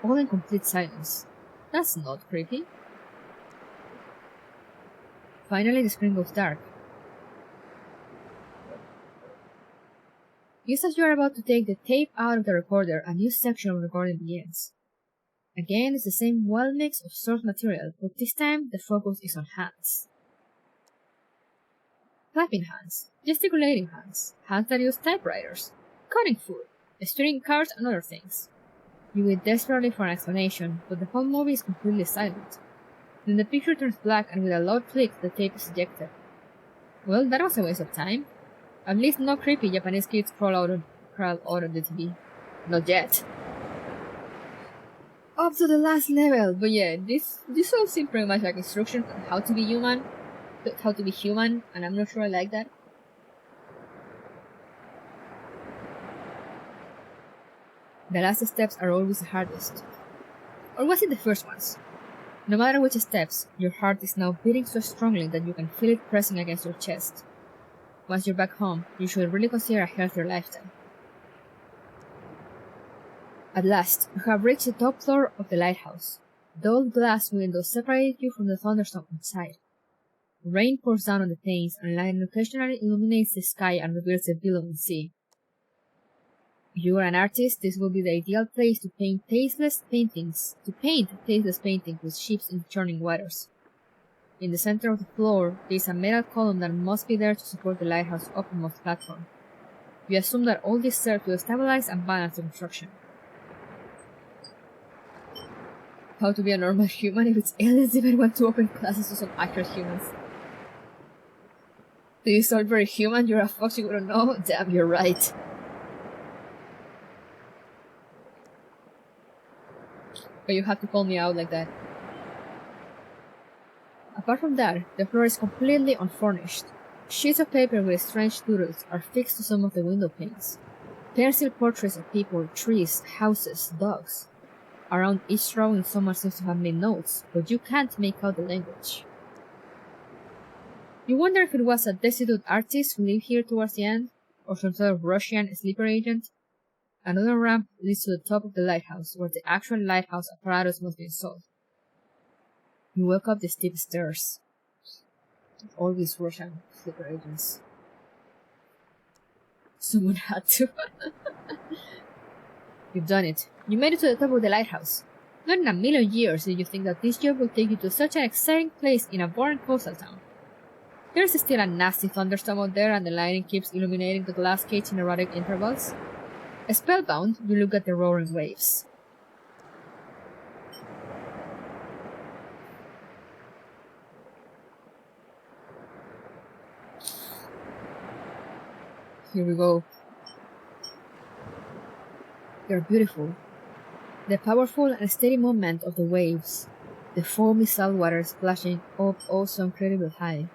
all in complete silence. That's not creepy. Finally, the screen goes dark. Just as you are about to take the tape out of the recorder, a new section of the recording begins. Again, it's the same wild mix of source material, but this time the focus is on hands. Clapping hands, gesticulating hands, hands that use typewriters, cutting food, steering cars and other things. You wait desperately for an explanation, but the whole movie is completely silent. Then the picture turns black and with a loud click the tape is ejected. Well, that was a waste of time. At least no creepy Japanese kids crawl out of the TV. Not yet. Up to the last level, but yeah, this all seems pretty much like instructions on how to be human, and I'm not sure I like that. The last steps are always the hardest. Or was it the first ones? No matter which steps, your heart is now beating so strongly that you can feel it pressing against your chest. Once you're back home, you should really consider a healthier lifestyle. At last, you have reached the top floor of the lighthouse. Dull glass windows separate you from the thunderstorm outside. Rain pours down on the panes, and light occasionally illuminates the sky and reveals the billowing sea. If you are an artist, this will be the ideal place to paint tasteless paintings with ships in churning waters. In the center of the floor, there is a metal column that must be there to support the lighthouse uppermost platform. You assume that all this serves to stabilize and balance the construction. How to be a normal human if it's aliens even want to open classes to some accurate humans. Do you sound very human? You're a fox, you wouldn't know? Damn, you're right. But you have to call me out like that. Apart from that, the floor is completely unfurnished. Sheets of paper with strange doodles are fixed to some of the window panes. Pencil portraits of people, trees, houses, dogs. Around each drawing someone seems to have made notes, but you can't make out the language. You wonder if it was a destitute artist who lived here towards the end, or some sort of Russian sleeper agent. Another ramp leads to the top of the lighthouse, where the actual lighthouse apparatus must be installed. You walk up the steep stairs. All these Russian sleeper agents. Someone had to. You've done it. You made it to the top of the lighthouse. Not in a million years did you think that this job would take you to such an exciting place in a boring coastal town. There's still a nasty thunderstorm out there and the lightning keeps illuminating the glass cage in erratic intervals. Spellbound, you look at the roaring waves. Here we go. They're beautiful. The powerful and steady movement of the waves, the foamy salt water splashing up oh so incredibly high.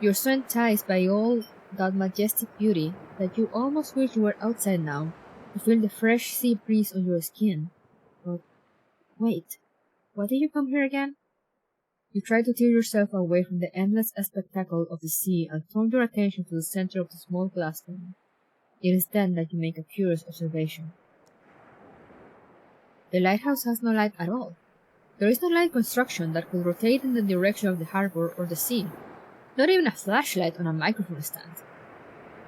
You're so enticed by all that majestic beauty that you almost wish you were outside now, to feel the fresh sea breeze on your skin. But wait, why did you come here again? You try to tear yourself away from the endless spectacle of the sea and turn your attention to the center of the small glass dome. It is then that you make a curious observation. The lighthouse has no light at all. There is no light construction that could rotate in the direction of the harbor or the sea. Not even a flashlight on a microphone stand.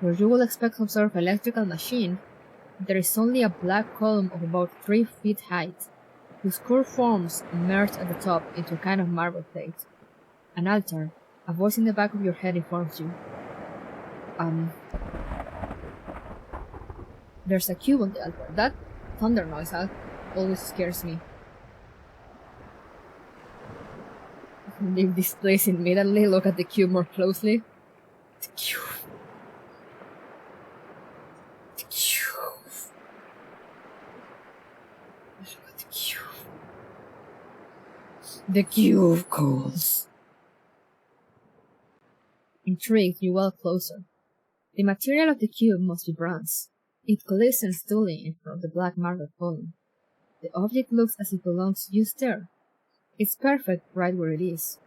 Where you will expect some sort of electrical machine, there is only a black column of about 3 feet height, whose curved forms merge at the top into a kind of marble plate. An altar, a voice in the back of your head informs you. There's a cube on the altar. That thunder noise always scares me. Leave this place immediately, look at the cube more closely. The cube. The cube. Look at the cube. The cube calls. Intrigued, you walk closer. The material of the cube must be bronze. It glistens dully in front of the black marble column. The object looks as if it belongs to you there. It's perfect right where it is.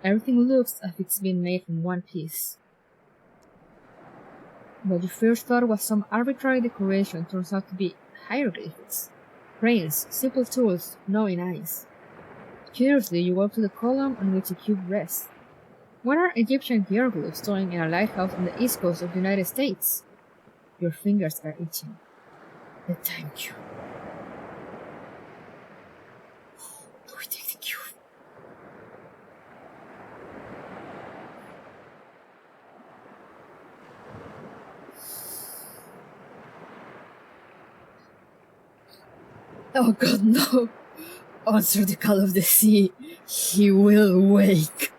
Everything looks as if it's been made from one piece. What you first thought was some arbitrary decoration turns out to be hieroglyphics. Cranes, simple tools, knowing eyes. Curiously, you walk to the column on which the cube rests. What are Egyptian hieroglyphs storing in a lighthouse on the east coast of the United States? Your fingers are itching. The time cube. Do we take the cube? Oh God, no! Answer the call of the sea. He will wake.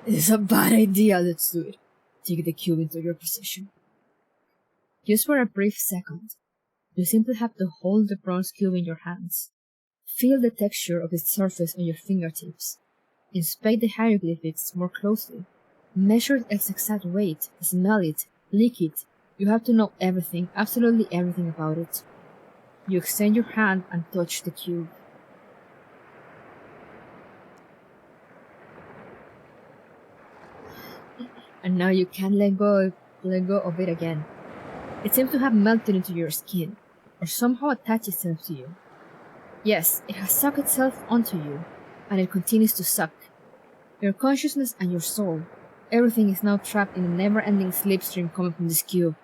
It's a bad idea, let's do it. Take the cube into your possession. Just for a brief second, you simply have to hold the bronze cube in your hands. Feel the texture of its surface on your fingertips. Inspect the hieroglyphics more closely. Measure its exact weight, smell it, lick it. You have to know everything, absolutely everything about it. You extend your hand and touch the cube. And now you can't let go of it again. It seems to have melted into your skin, or somehow attached itself to you. Yes, it has sucked itself onto you, and it continues to suck. Your consciousness and your soul, everything is now trapped in a never-ending slipstream coming from this cube.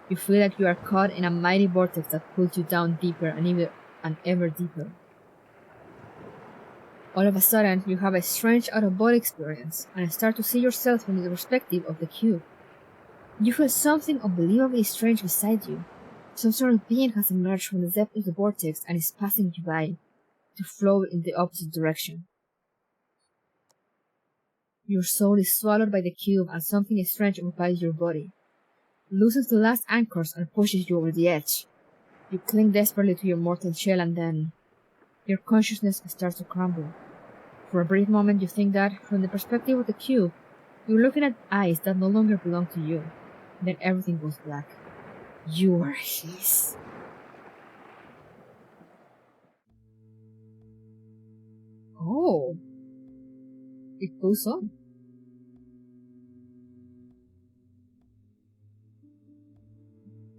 You feel like you are caught in a mighty vortex that pulls you down deeper and ever deeper. All of a sudden, you have a strange out-of-body experience and start to see yourself from the perspective of the cube. You feel something unbelievably strange beside you. Some sort of being has emerged from the depth of the vortex and is passing you by, to flow in the opposite direction. Your soul is swallowed by the cube and something strange occupies your body, loosens the last anchors and pushes you over the edge. You cling desperately to your mortal shell and then your consciousness starts to crumble. For a brief moment you think that, from the perspective of the cube, you're looking at eyes that no longer belong to you. Then everything goes black. You are his. Oh. It goes on.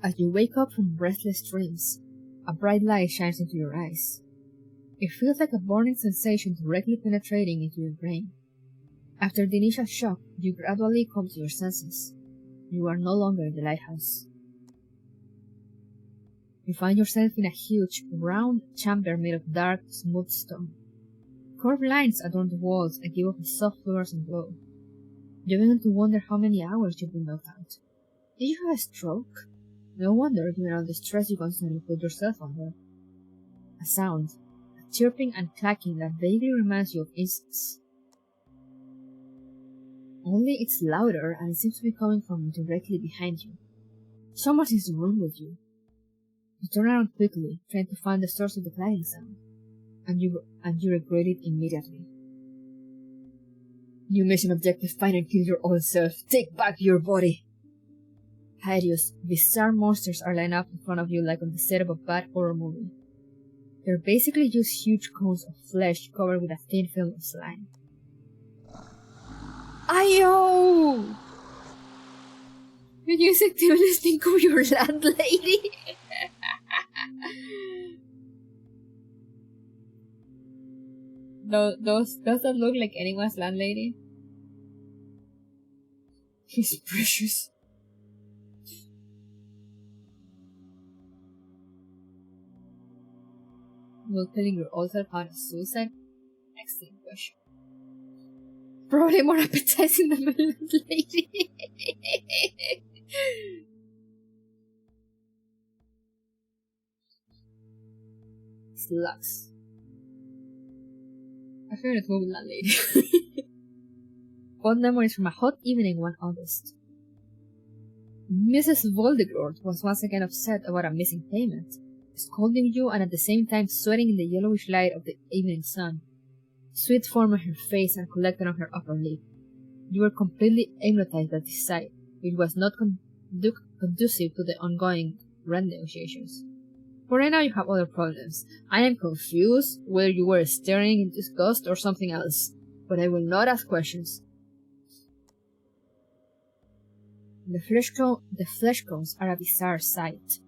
As you wake up from breathless dreams, a bright light shines into your eyes. It feels like a burning sensation directly penetrating into your brain. After the initial shock, you gradually come to your senses. You are no longer in the lighthouse. You find yourself in a huge, round chamber made of dark, smooth stone. Curved lines adorn the walls and give off a soft fluorescent glow. You begin to wonder how many hours you've been knocked out. Did you have a stroke? No wonder, given all the stress you constantly put yourself under. A sound, a chirping and clacking that vaguely reminds you of insects. Only it's louder and it seems to be coming from directly behind you. Someone is in the room with you. You turn around quickly, trying to find the source of the clacking sound, and you regret it immediately. New mission objective: find and kill your old self. Take back your body. Hideous, bizarre monsters are lined up in front of you like on the set of a bad horror movie. They're basically just huge cones of flesh covered with a thin film of slime. Ayo! Did you actively think of your landlady? Does that look like anyone's landlady? He's precious. Will killing your old self count as suicide? Excellent question. Probably more appetizing than my landlady. Slugs. I fear it will be landlady. Fond memories from a hot evening one August. Mrs. Voldegord was once again upset about a missing payment, scolding you and at the same time sweating in the yellowish light of the evening sun. Sweat formed on her face and collected on her upper lip. You were completely hypnotized by this sight, which was not conducive to the ongoing rent negotiations. For right now you have other problems. I am confused whether you were staring in disgust or something else, but I will not ask questions. The flesh cones are a bizarre sight.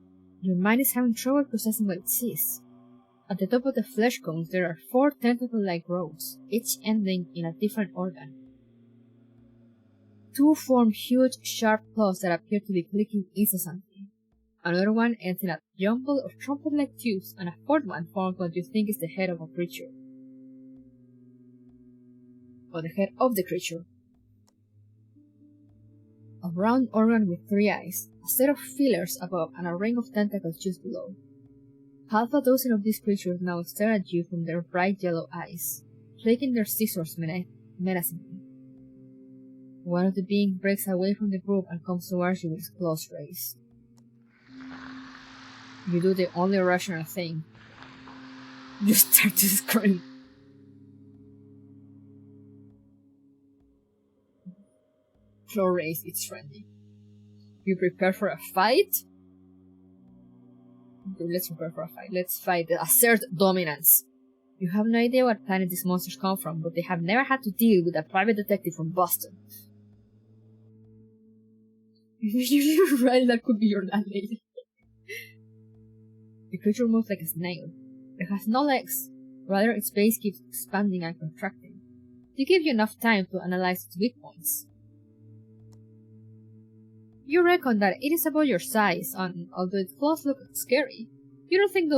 Your mind is having trouble processing what it sees. At the top of the flesh cones there are 4 tentacle-like growths, each ending in a different organ. 2 form huge, sharp claws that appear to be clicking incessantly. Another one ends in a jumble of trumpet-like tubes, and a 4th one forms what you think is the head of a creature. Or the head of the creature. A round organ with 3 eyes, a set of feelers above, and a ring of tentacles just below. Half a dozen of these creatures now stare at you from their bright yellow eyes, flicking their scissors menacingly. One of the beings breaks away from the group and comes towards you with his claws raised. You do the only rational thing. You start to scream. Floor race, it's trendy. You prepare for a fight? Let's prepare for a fight. Let's fight. Assert dominance. You have no idea what planet these monsters come from, but they have never had to deal with a private detective from Boston. You're right, that could be your landlady. The creature moves like a snail. It has no legs, rather its base keeps expanding and contracting. To give you enough time to analyze its weak points. You reckon that it is about your size, and although its claws look scary, you don't think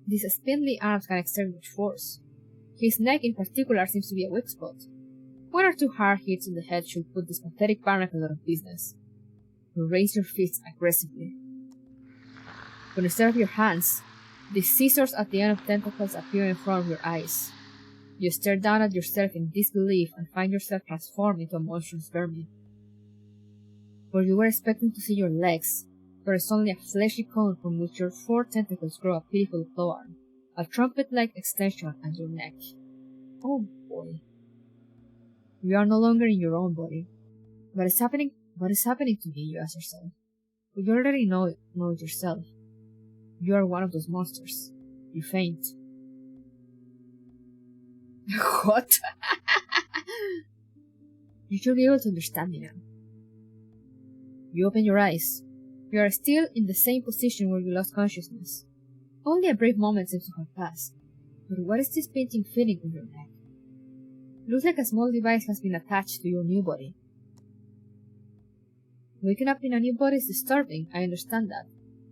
these spindly arms can exert much force. His neck in particular seems to be a weak spot. 1 or 2 hard hits in the head should put this pathetic barnacle out of business. You raise your fists aggressively. When instead of your hands, the scissors at the end of tentacles appear in front of your eyes. You stare down at yourself in disbelief and find yourself transformed into a monstrous vermin. Where you were expecting to see your legs, there is only a fleshy cone from which your 4 tentacles grow a pitiful claw arm, a trumpet-like extension at your neck. Oh boy. You are no longer in your own body. What is happening to me, you ask yourself. But you already know it yourself. You are one of those monsters. You faint. What? You should be able to understand me now. You open your eyes. You are still in the same position where you lost consciousness. Only a brief moment seems to have passed. But what is this painting feeling in your neck? It looks like a small device has been attached to your new body. Waking up in a new body is disturbing, I understand that.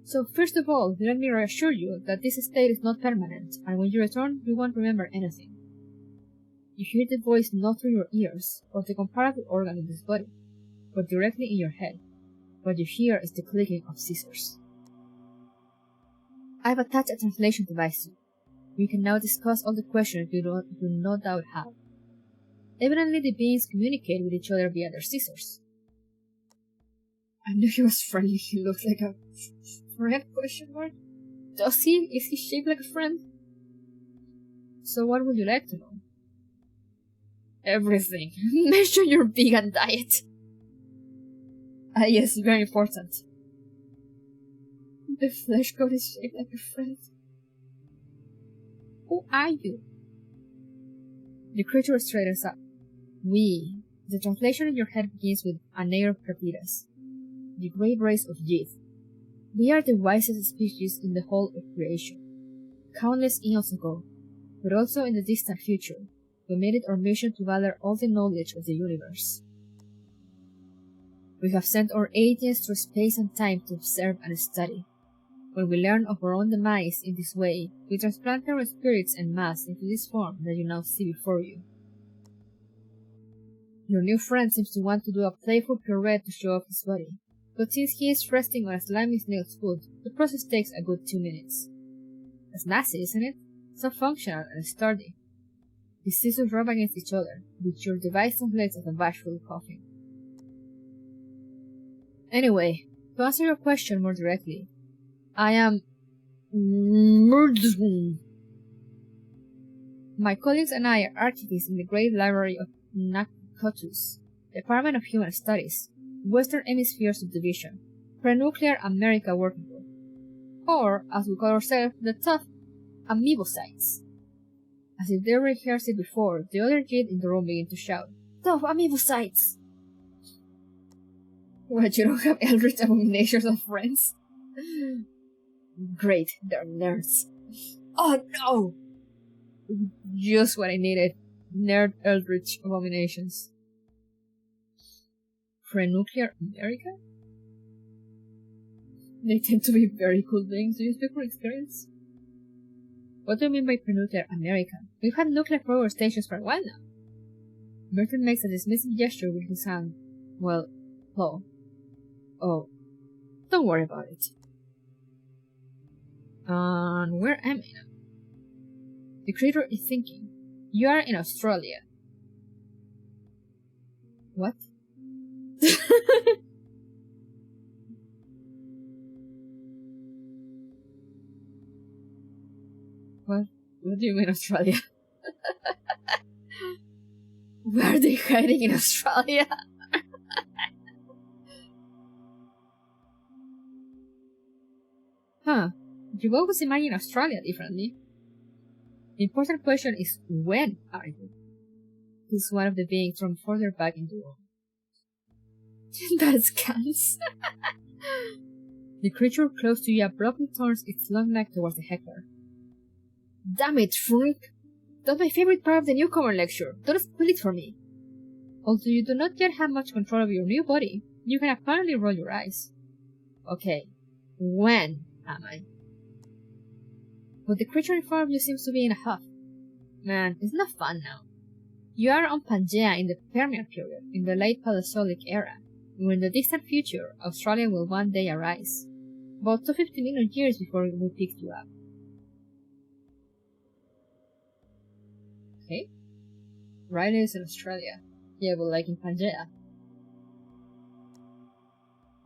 So first of all, let me reassure you that this state is not permanent, and when you return, you won't remember anything. You hear the voice not through your ears, or the comparable organ in this body, but directly in your head. What you hear is the clicking of scissors. I've attached a translation device to you. We can now discuss all the questions you no doubt have. Evidently the beings communicate with each other via their scissors. I knew he was friendly. He looks like a friend, question mark? Does he? Is he shaped like a friend? So what would you like to know? Everything. Mention your vegan diet. Yes, very important. The flesh coat is shaped like a friend. Who are you? The creature straightens up. We. The translation in your head begins with Anair Perpidas, the great race of Yith. We are the wisest species in the whole of creation. Countless eons ago, but also in the distant future, we made it our mission to gather all the knowledge of the universe. We have sent our agents through space and time to observe and study. When we learn of our own demise in this way, we transplant our spirits en masse into this form that you now see before you. Your new friend seems to want to do a playful pirouette to show off his body, but since he is resting on a slimy snail's foot, the process takes a good 2 minutes. That's nasty, isn't it? So functional and sturdy. The scissors rub against each other, which your device translates as a bashful coughing. Anyway, to answer your question more directly, I am My colleagues and I are archivists in the Great Library of Nacottus, Department of Human Studies, Western Hemisphere Subdivision, Pre-Nuclear America Working Group, or, as we call ourselves, the tough amoebocytes. As if they rehearsed it before, the other kid in the room began to shout, "Tough amoebocytes!" What, you don't have eldritch abominations of friends? Great, they're nerds. Oh no! Just what I needed. Nerd eldritch abominations. Pre-Nuclear America? They tend to be very cool beings. Do you speak from experience? What do you mean by Pre-Nuclear America? We've had nuclear power stations for a while now. Burton makes a dismissive gesture with his hand. Well, claw. Oh, don't worry about it. And where am I now? The creator is thinking. You are in Australia. What? What do you mean Australia? Where are they hiding in Australia? Huh. You've always imagined Australia differently. The important question is, when are you? He's one of the beings from further back in the room. That scans. The creature close to you abruptly turns its long neck towards the heckler. Damn it, freak! That's my favorite part of the newcomer lecture. Don't spoil it for me. Although you do not yet have much control of your new body, you can apparently roll your eyes. Okay, when am I? But the creature in front of you seems to be in a huff. Man, it's not fun now. You are on Pangaea in the Permian period, in the late Paleozoic era, when in the distant future, Australia will one day arise. About 250 million years before we picked you up. Okay. Riley is in Australia. Yeah, but like in Pangaea.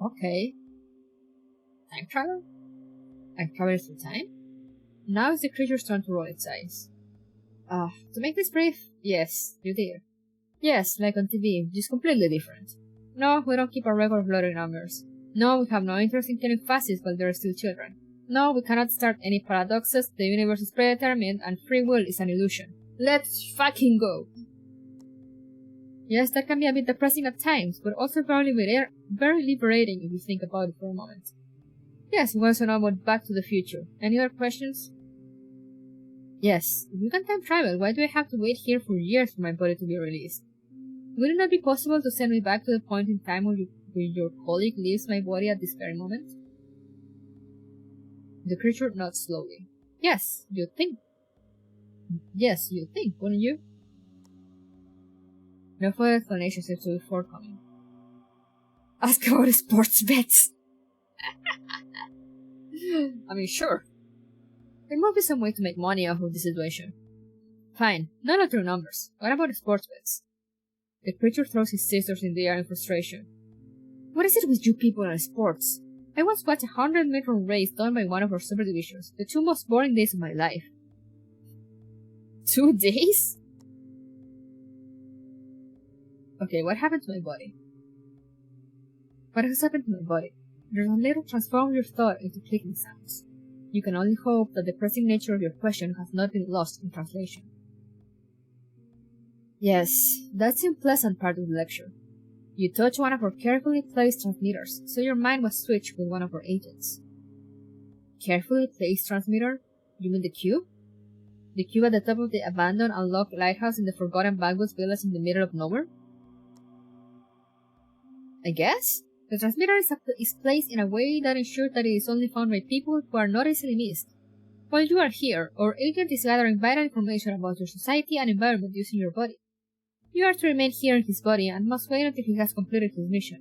Okay. Time travel? Time travel through time? Now is the creature's turn to roll its eyes. To make this brief, yes, you did. Yes, like on TV, just completely different. No, we don't keep a record of lottery numbers. No, we have no interest in killing fascists while they're still children. No, we cannot start any paradoxes, the universe is predetermined, and free will is an illusion. Let's fucking go! Yes, that can be a bit depressing at times, but also very liberating if you think about it for a moment. Yes, we also know about Back to the Future. Any other questions? Yes, if you can time travel, why do I have to wait here for years for my body to be released? Would it not be possible to send me back to the point in time where your colleague leaves my body at this very moment? The creature nods slowly. Yes, you'd think. Yes, you'd think, wouldn't you? No further explanation seems to be forthcoming. Ask about the sports bets. I mean, sure. There must be some way to make money off of this situation. Fine, none of your numbers. What about the sports bets? The creature throws his scissors in the air in frustration. What is it with you people and sports? I once watched a 100-meter race done by one of our superdivisions, the 2 most boring days of my life. 2 days? Okay, what happened to my body? What has happened to my body? There's a little transform your thought into clicking sounds. You can only hope that the pressing nature of your question has not been lost in translation. Yes, that's the unpleasant part of the lecture. You touch one of our carefully placed transmitters, so your mind was switched with one of our agents. Carefully placed transmitter? You mean the cube? The cube at the top of the abandoned, unlocked lighthouse in the forgotten backwoods village in the middle of nowhere? I guess? The transmitter is placed in a way that ensures that it is only found by people who are not easily missed. While you are here, our agent is gathering vital information about your society and environment using your body. You are to remain here in his body and must wait until he has completed his mission.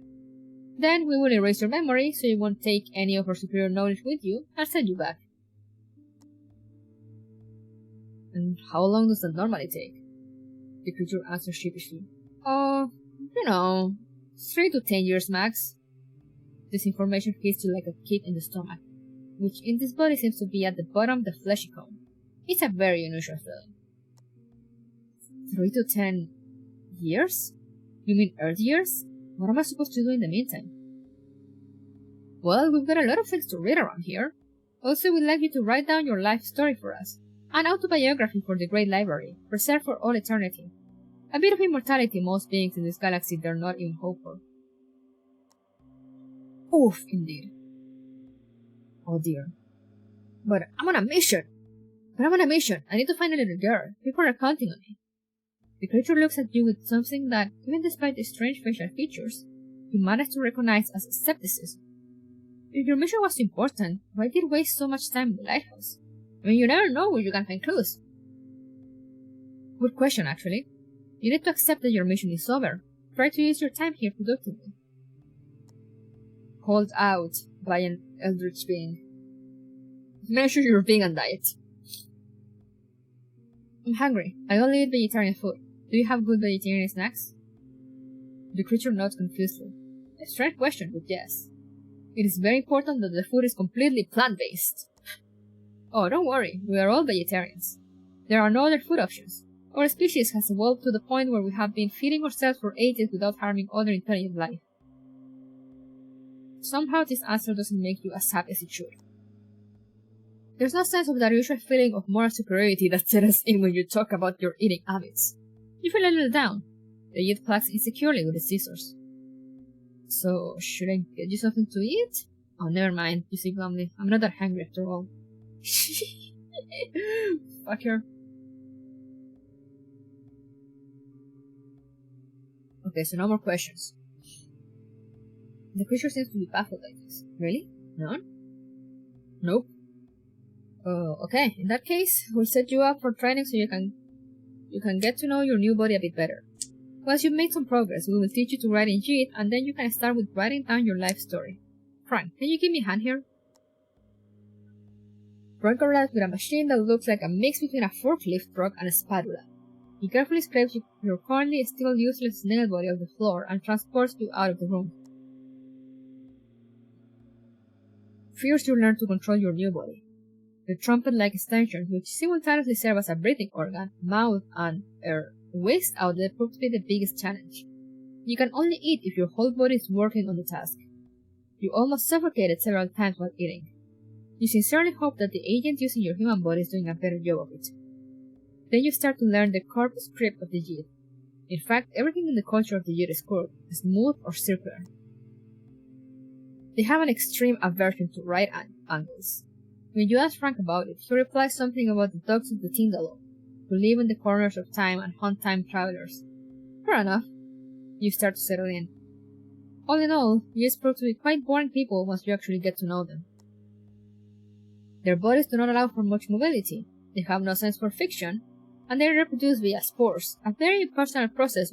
Then we will erase your memory so you won't take any of our superior knowledge with you and send you back. And how long does that normally take? The creature answers sheepishly. Oh, 3 to 10 years max. This information hits you like a kick in the stomach, which in this body seems to be at the bottom of the fleshy cone. It's a very unusual feeling. 3 to 10 years? You mean Earth years? What am I supposed to do in the meantime? Well, we've got a lot of things to read around here. Also, we'd like you to write down your life story for us. An autobiography for the Great Library, preserved for all eternity. A bit of immortality most beings in this galaxy dare not even hope for. Oof, indeed. Oh dear. But I'm on a mission! I need to find a little girl. People are counting on me. The creature looks at you with something that, even despite the strange facial features, you manage to recognize as skepticism. If your mission was important, why did you waste so much time in the lighthouse? I mean, you never know where you can find clues. Good question, actually. You need to accept that your mission is over. Try to use your time here productively. Called out by an eldritch being. Measure your vegan diet. I'm hungry. I only eat vegetarian food. Do you have good vegetarian snacks? The creature nods confusedly. A strange question, but yes. It is very important that the food is completely plant-based. Oh, don't worry. We are all vegetarians. There are no other food options. Our species has evolved to the point where we have been feeding ourselves for ages without harming other intelligent life. Somehow this answer doesn't make you as happy as it should. There's no sense of that usual feeling of moral superiority that settles in when you talk about your eating habits. You feel a little down. The youth plucks insecurely with the scissors. So, should I get you something to eat? Oh, never mind, you say glumly. I'm not that hungry after all. Fuck her. Okay, so no more questions. The creature seems to be baffled by this. Really? None? Nope. Okay, in that case, we'll set you up for training so you can you can get to know your new body a bit better. Once you've made some progress, we will teach you to write in JIT, and then you can start with writing down your life story. Frank, can you give me a hand here? Frank arrives with a machine that looks like a mix between a forklift truck and a spatula. He carefully scrapes your currently still useless snail body off the floor and transports you out of the room. First, you learn to control your new body. The trumpet-like extensions, which simultaneously serve as a breathing organ, mouth, and waste outlet, prove to be the biggest challenge. You can only eat if your whole body is working on the task. You almost suffocated several times while eating. You sincerely hope that the agent using your human body is doing a better job of it. Then you start to learn the corpus script of the JIT. In fact, everything in the culture of the JIT is curved, smooth, or circular. They have an extreme aversion to right angles. When you ask Frank about it, he replies something about the dogs of the Tindalo, who live in the corners of time and hunt time travelers. Fair enough. You start to settle in. All in all, JITs prove to be quite boring people once you actually get to know them. Their bodies do not allow for much mobility, they have no sense for fiction, and they reproduce via spores, a very impersonal process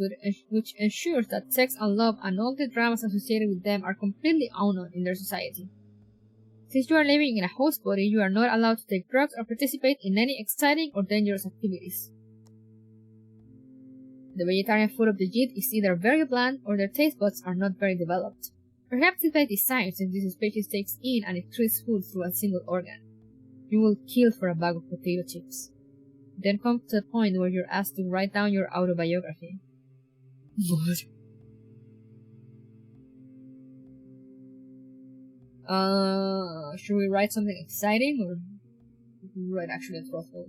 which ensures that sex and love and all the dramas associated with them are completely unknown in their society. Since you are living in a host body, you are not allowed to take drugs or participate in any exciting or dangerous activities. The vegetarian food of the JIT is either very bland or their taste buds are not very developed. Perhaps it's by design since this species takes in and excretes food through a single organ. You will kill for a bag of potato chips. Then comes to the point where you're asked to write down your autobiography. What? Should we write something exciting or write actually truthful?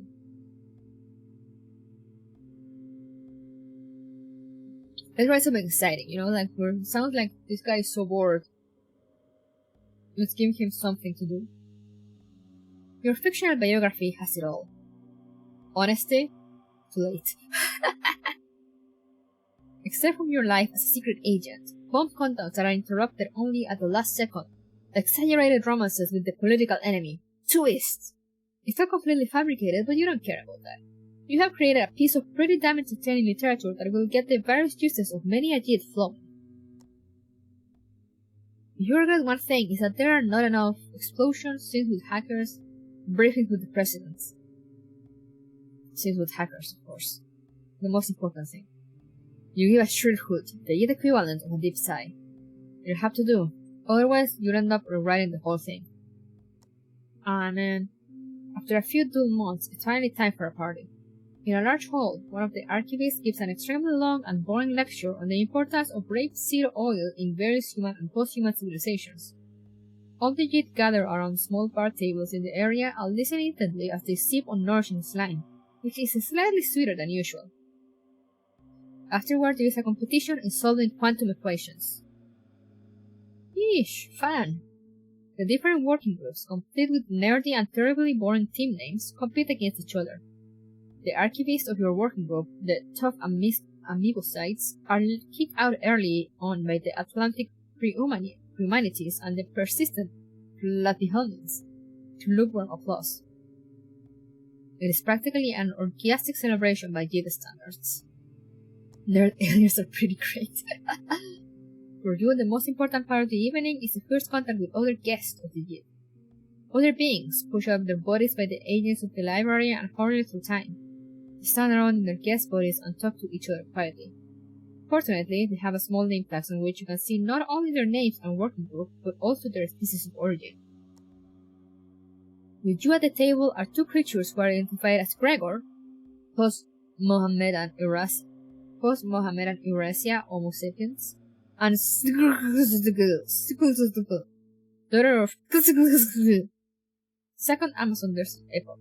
Let's write something exciting, like sounds like this guy is so bored. Let's give him something to do. Your fictional biography has it all. Honesty? Too late. Except from your life as a secret agent, bomb contacts that are interrupted only at the last second, exaggerated romances with the political enemy, twists. It's all completely fabricated, but you don't care about that. You have created a piece of pretty damn entertaining literature that will get the various juices of many a JIT flowing. If you regret one thing, is that there are not enough explosions, scenes with hackers, briefings with the presidents. Scenes with hackers, of course. The most important thing. You give a shrill hoot, the JIT equivalent of a deep sigh. You'll have to do, otherwise you'll end up rewriting the whole thing. Ah man. After a few dull months, it's finally time for a party. In a large hall, one of the archivists gives an extremely long and boring lecture on the importance of rapeseed oil in various human and post-human civilizations. All the JIT gather around small bar tables in the area and listen intently as they sip on nourishing slime, which is slightly sweeter than usual. Afterward, there is a competition in solving quantum equations. Yeesh, fun! The different working groups, complete with nerdy and terribly boring team names, compete against each other. The archivist of your working group, the tough amebocytes, are kicked out early on by the Atlantic Humanities and the persistent Platyhelminths to lukewarm applause. It is practically an orgiastic celebration by JIT standards. Nerd aliens are pretty great. For you, the most important part of the evening is the first contact with other guests of the JIT. Other beings push up their bodies by the agents of the library and hurry through time. They stand around in their guest bodies and talk to each other quietly. Fortunately, they have a small name tags on which you can see not only their names and working group, but also their species of origin. With you at the table are two creatures who are identified as Gregor, post-Mohammedan Eurasia Homo sapiens, and daughter of second Amazon Desert epoch,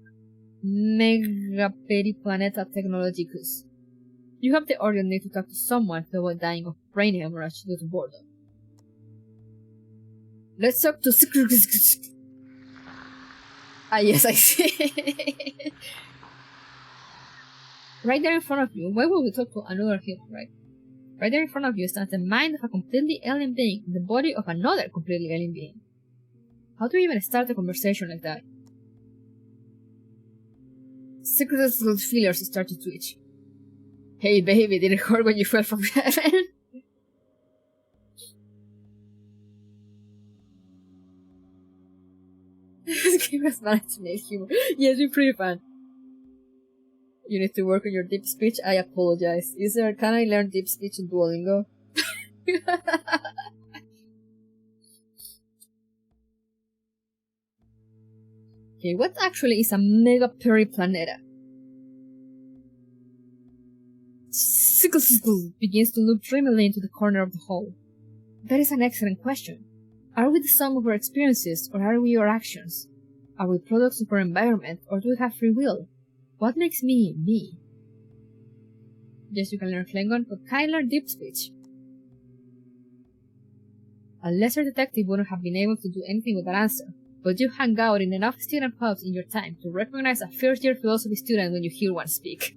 Megaperiplaneta Technologicus. You have the urgent need to talk to someone to avoid dying of brain hemorrhage due to boredom. Let's talk to Ah yes, I see. Right there in front of you, why would we talk to another human, right? Right there in front of you stands the mind of a completely alien being in the body of another completely alien being. How do you even start a conversation like that? Secret's little feelers start to twitch. Hey baby, did it hurt when you fell from heaven? This game has managed to make humor. Yes, we're pretty fun. You need to work on your deep speech? I apologize. Can I learn deep speech in Duolingo? Okay, what actually is a mega periplaneta? Begins to look dreamily into the corner of the hole. That is an excellent question. Are we the sum of our experiences, or are we our actions? Are we products of our environment, or do we have free will? What makes me, me? Yes, you can learn Klingon, but can I learn deep speech? A lesser detective wouldn't have been able to do anything with that answer, but you hang out in enough student pubs in your time to recognize a first-year philosophy student when you hear one speak.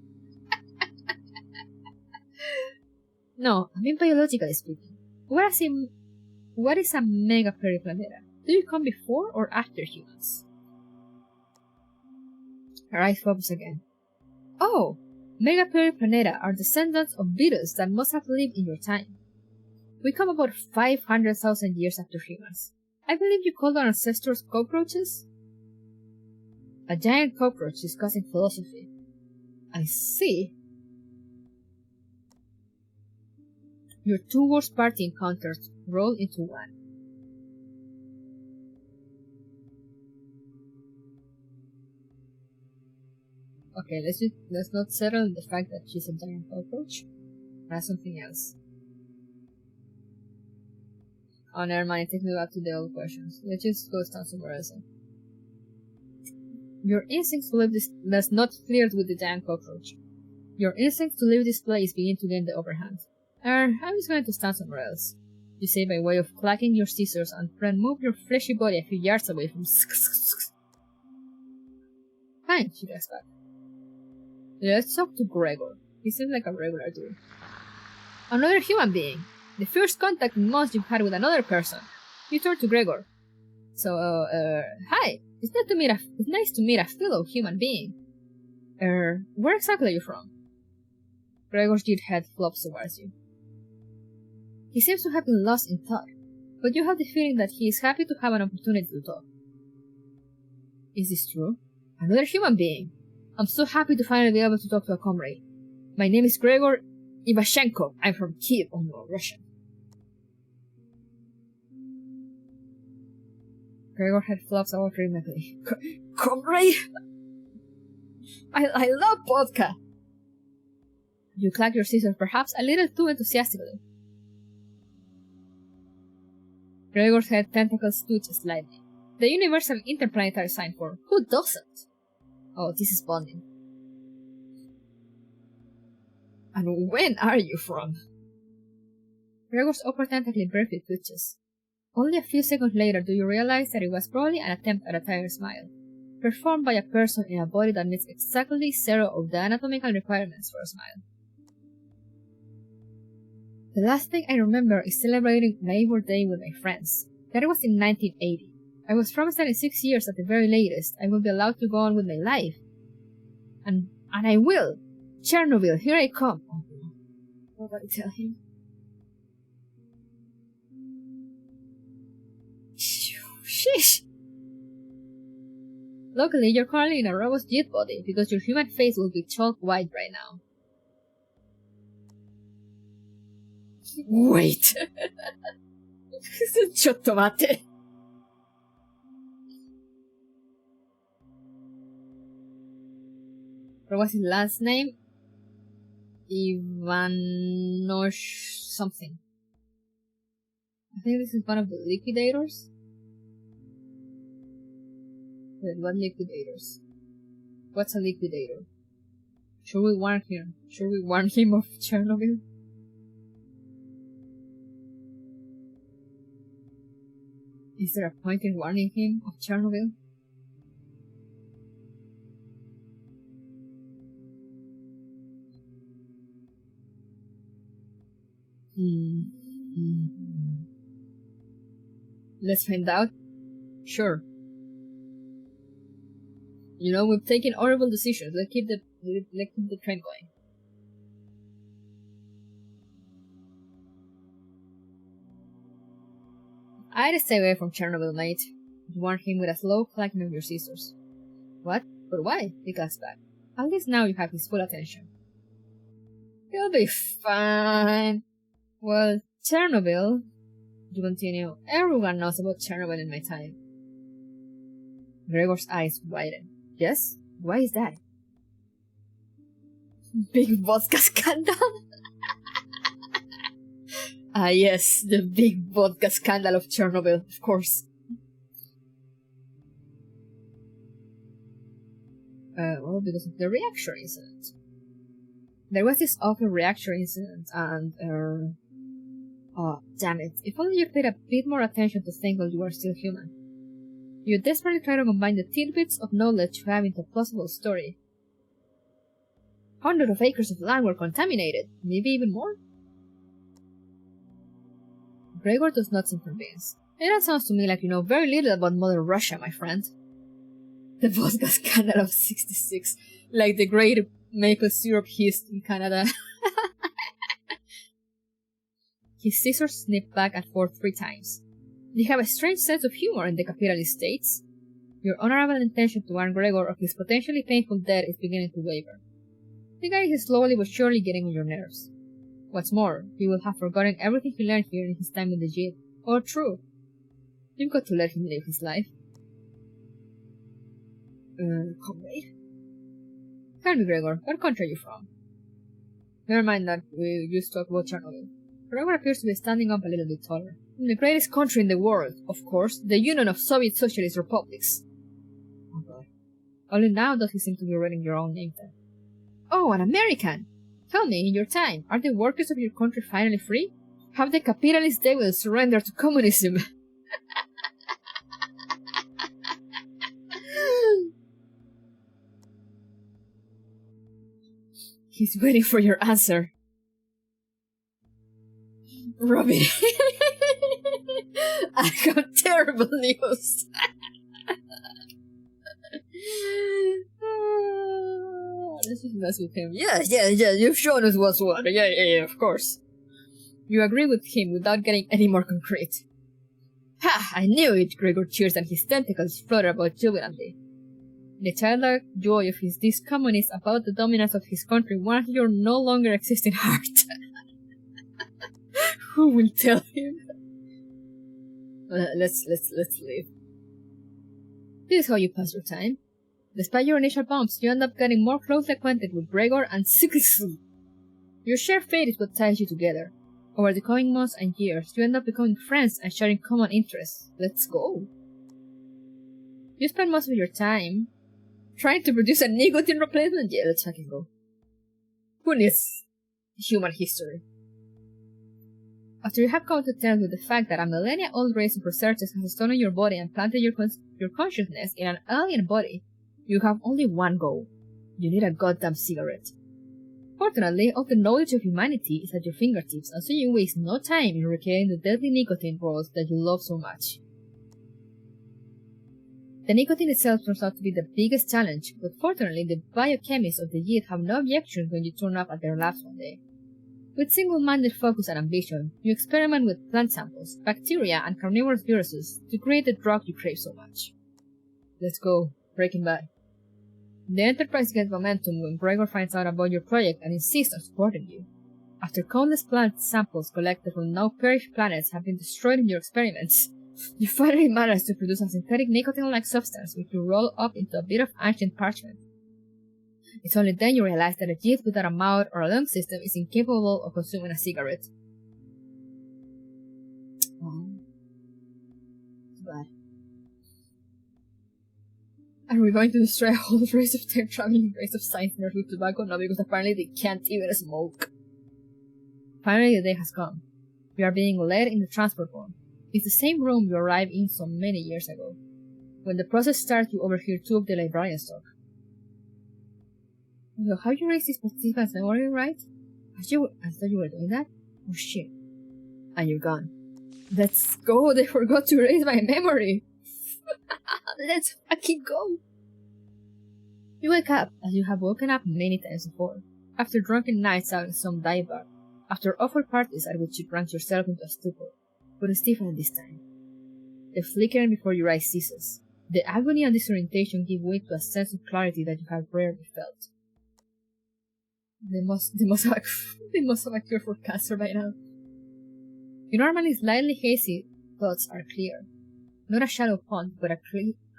No, I mean biologically speaking. What is a mega periplaneta? Do you come before or after humans? Alright, focus again. Oh! Mega periplaneta are descendants of beetles that must have lived in your time. We come about 500,000 years after humans. I believe you called our ancestors cockroaches? A giant cockroach discussing philosophy. I see. Your two worst party encounters roll into one. Okay, let's not settle on the fact that she's a giant cockroach. That's something else. Oh, never mind, take me back to the old questions. Let's just go stand somewhere else. Your instincts to leave this... That's not cleared with the giant cockroach. Your instincts to leave this place begin to gain the upper hand. I'm just going to stand somewhere else. You say by way of clacking your scissors and then move your fleshy body a few yards away from... Fine, she gets back. Let's talk to Gregor. He seems like a regular dude. Another human being. The first contact in months you've had with another person. You turn to Gregor. So, hi. It's nice to meet a fellow human being. Where exactly are you from? Gregor's huge head flops towards you. He seems to have been lost in thought, but you have the feeling that he is happy to have an opportunity to talk. Is this true? Another human being. I'm so happy to finally be able to talk to a comrade. My name is Gregor Ivashenko. I'm from Kiev, Russian. Gregor's head flops out rhythmically. Comrade? I love vodka. You clack your scissors perhaps a little too enthusiastically. Gregor's head tentacles twitch slightly. The universal interplanetary sign for who doesn't? Oh, this is bonding. And when are you from? Gregor's upper tentacle briefly twitches. Only a few seconds later do you realize that it was probably an attempt at a tired smile, performed by a person in a body that meets exactly 0 of the anatomical requirements for a smile. The last thing I remember is celebrating Labor Day with my friends. That was in 1980. I was promised that in 6 years at the very latest I will be allowed to go on with my life. And I will! Chernobyl, here I come! Oh no. Nobody tell him. Sheesh! Luckily, you're currently in a robot jet body because your human face will be chalk white right now. Wait! Chottomate! What was his last name? Ivanosh something. I think this is one of the liquidators. Wait, what liquidators? What's a liquidator? Should we warn him? Should we warn him of Chernobyl? Is there a point in warning him of Chernobyl? Let's find out. Sure. You know, we've taken horrible decisions. Let's keep the train going. I'd stay away from Chernobyl, mate. You warned him with a slow clacking of your scissors. What? But why? He gasped back. At least now you have his full attention. He'll be fine. Well, Chernobyl, you continue, everyone knows about Chernobyl in my time. Gregor's eyes widened. Yes? Why is that? Big vodka scandal? Ah yes, the big vodka scandal of Chernobyl, of course. Well, because of the reactor incident. There was this awful reactor incident and, oh, damn it. If only you paid a bit more attention to things while you are still human. You desperately try to combine the tidbits of knowledge you have into a plausible story. Hundreds of acres of land were contaminated, maybe even more? Gregor does not seem convinced. It sounds to me like you know very little about Mother Russia, my friend. The vodka scandal of 66, like the great maple syrup heist in Canada. His scissors snipped back and forth 3 times. You have a strange sense of humor in the capitalist states. Your honorable intention to warn Gregor of his potentially painful death is beginning to waver. The guy is slowly but surely getting on your nerves. What's more, he will have forgotten everything he learned here in his time in the jail. Or true. You've got to let him live his life. Comrade? Tell me, Gregor, what country are you from? Never mind that, we just talked about Chernobyl. Gregor appears to be standing up a little bit taller. In the greatest country in the world, of course, the Union of Soviet Socialist Republics. Oh god. Only now does he seem to be reading your own name there. Oh, an American! Tell me, in your time, are the workers of your country finally free? Have the capitalist devils surrendered to communism? He's waiting for your answer. Robin, I got terrible news. This is mess with him. Yes, you've shown us what's what. Yeah, of course. You agree with him without getting any more concrete. Ha! I knew it, Gregor cheers and his tentacles flutter about jubilantly. The childlike joy of his discommunists about the dominance of his country warms your no longer existing heart. Who will tell him? Let's leave. This is how you pass your time. Despite your initial bumps, you end up getting more closely acquainted with Gregor and Sigismund. Your shared fate is what ties you together. Over the coming months and years, you end up becoming friends and sharing common interests. Let's go. You spend most of your time trying to produce a nicotine replacement? Yeah, let's fucking go. Who needs human history? After you have come to terms with the fact that a millennia-old race of researchers has stolen your body and planted your consciousness in an alien body, you have only one goal. You need a goddamn cigarette. Fortunately, all the knowledge of humanity is at your fingertips, and so you waste no time in recreating the deadly nicotine rolls that you love so much. The nicotine itself turns out to be the biggest challenge, but fortunately the biochemists of the JIT have no objections when you turn up at their labs one day. With single-minded focus and ambition, you experiment with plant samples, bacteria, and carnivorous viruses to create the drug you crave so much. Let's go. Breaking Bad. The Enterprise gets momentum when Gregor finds out about your project and insists on supporting you. After countless plant samples collected from now-perished planets have been destroyed in your experiments, you finally manage to produce a synthetic nicotine-like substance which you roll up into a bit of ancient parchment. It's only then you realize that a JIT without a mouth or a lung system is incapable of consuming a cigarette. Oh. Bad. Are we going to destroy a whole race of time-traveling race of science nerds with tobacco? No, because apparently they can't even smoke. Finally, the day has come. You are being led in the transport room. It's the same room you arrived in so many years ago. When the process starts, you overhear 2 of the librarians talk. So how you erase these participants' memory, right? I thought you were doing that? Oh shit. And you're gone. Let's go, they forgot to erase my memory! Let's fucking go! You wake up, as you have woken up many times before, after drunken nights out in some dive bar, after awful parties at which you drank yourself into a stupor, but Stephen this time. The flickering before your eyes ceases. The agony and disorientation give way to a sense of clarity that you have rarely felt. They must have a cure for cancer by now. Your normally slightly hazy thoughts are clear. Not a shallow pond, but a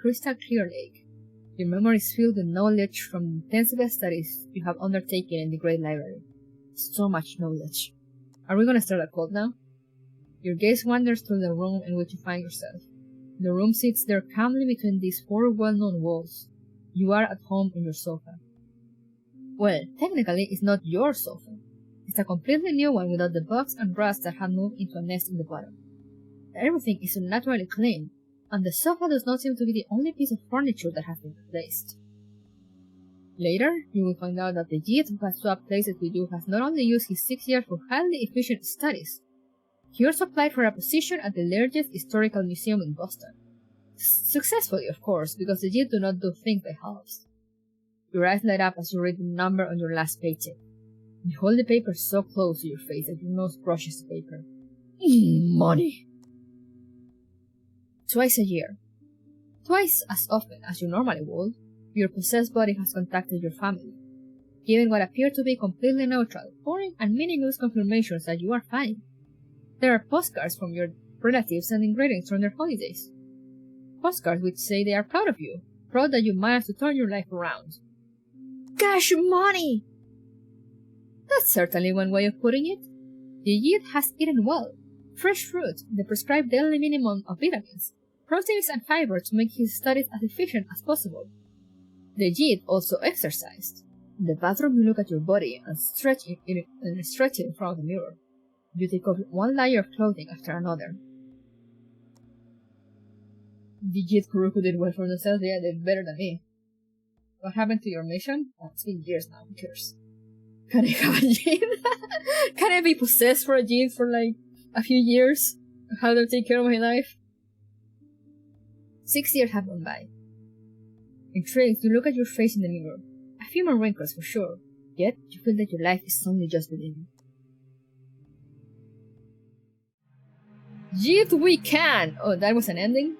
crystal clear lake. Your memory is filled with knowledge from intensive studies you have undertaken in the great library. So much knowledge. Are we gonna start a cult now? Your gaze wanders through the room in which you find yourself. The room sits there calmly between these four well-known walls. You are at home on your sofa. Well, technically, it's not your sofa. It's a completely new one without the bugs and rust that had moved into a nest in the bottom. Everything is unnaturally clean, and the sofa does not seem to be the only piece of furniture that has been replaced. Later, you will find out that the Jid who has swapped places with you has not only used his 6 years for highly efficient studies, he also applied for a position at the largest historical museum in Boston. Successfully, of course, because the Jid do not do things by halves. Your eyes light up as you read the number on your last paycheck. You hold the paper so close to your face that your nose brushes the paper. Money! Twice a year. Twice as often as you normally would, your possessed body has contacted your family, giving what appear to be completely neutral, boring, and meaningless confirmations that you are fine. There are postcards from your relatives sending greetings from their holidays. Postcards which say they are proud of you, proud that you managed to turn your life around. Cash money! That's certainly one way of putting it. The Jid has eaten well. Fresh fruit, the prescribed daily minimum of vitamins, proteins and fiber to make his studies as efficient as possible. The Jid also exercised. In the bathroom you look at your body and stretch it in front of the mirror. You take off one layer of clothing after another. The Jid Kuruku did well for themselves, yeah, they did better than me. What happened to your mission? Oh, it's been years now, who cares? Can I have a Jid? Can I be possessed for a Jid for like a few years? How do I take care of my life? 6 years have gone by. Intrigued, you look at your face in the mirror. A few more wrinkles for sure, yet you feel that your life is only just beginning. Jid we can! Oh, that was an ending?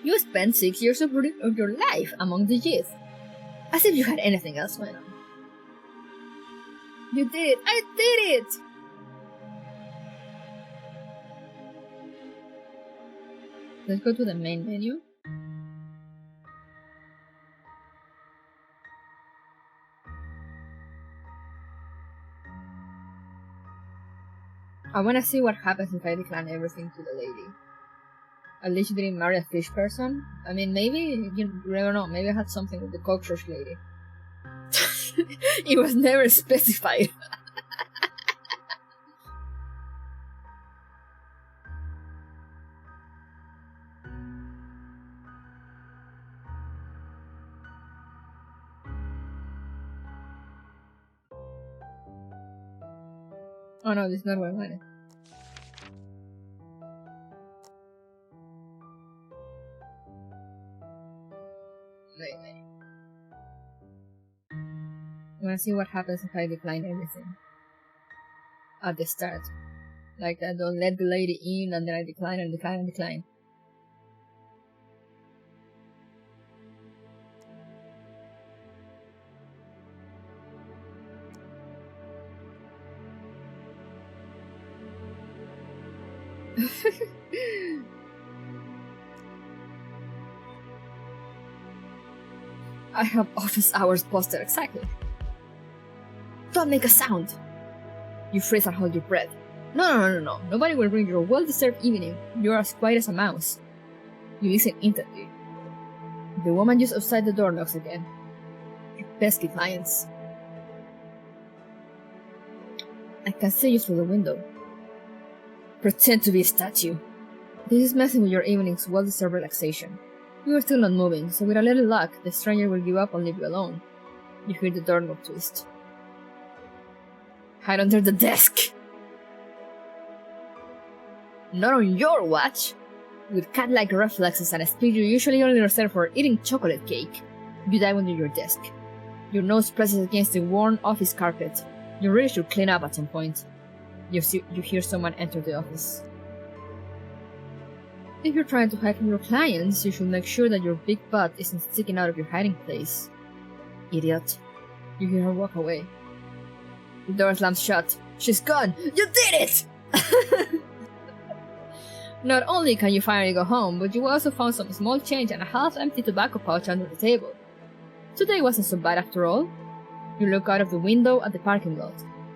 You spent 6 years of your life among the Jid, as if you had anything else going on. You did it! I did it! Let's go to the main menu. I wanna see what happens if I decline everything to the lady. At least you didn't marry a fish person. I mean, maybe, you never know, maybe I had something with the cockroach lady. It was never specified. Oh no, this is not what I wanted. Wait. I wanna see what happens if I decline everything. At the start. Like I don't let the lady in and then I decline and decline and decline. I have office hours posted exactly. Don't make a sound. You freeze and hold your breath. No. Nobody will ruin your well-deserved evening. You're as quiet as a mouse. You listen intently. The woman just outside the door knocks again. Your pesky clients. I can see you through the window. Pretend to be a statue. This is messing with your evening's well-deserved relaxation. You are still not moving, so with a little luck, the stranger will give up and leave you alone. You hear the doorknob twist. Hide under the desk! Not on your watch! With cat-like reflexes and a speed you usually only reserve for eating chocolate cake, you dive under your desk. Your nose presses against the worn office carpet. You really should clean up at some point. You hear someone enter the office. If you're trying to hide from your clients, you should make sure that your big butt isn't sticking out of your hiding place. Idiot. You hear her walk away. The door slams shut. She's gone! You did it! Not only can you finally go home, but you also found some small change and a half-empty tobacco pouch under the table. Today wasn't so bad after all. You look out of the window at the parking lot.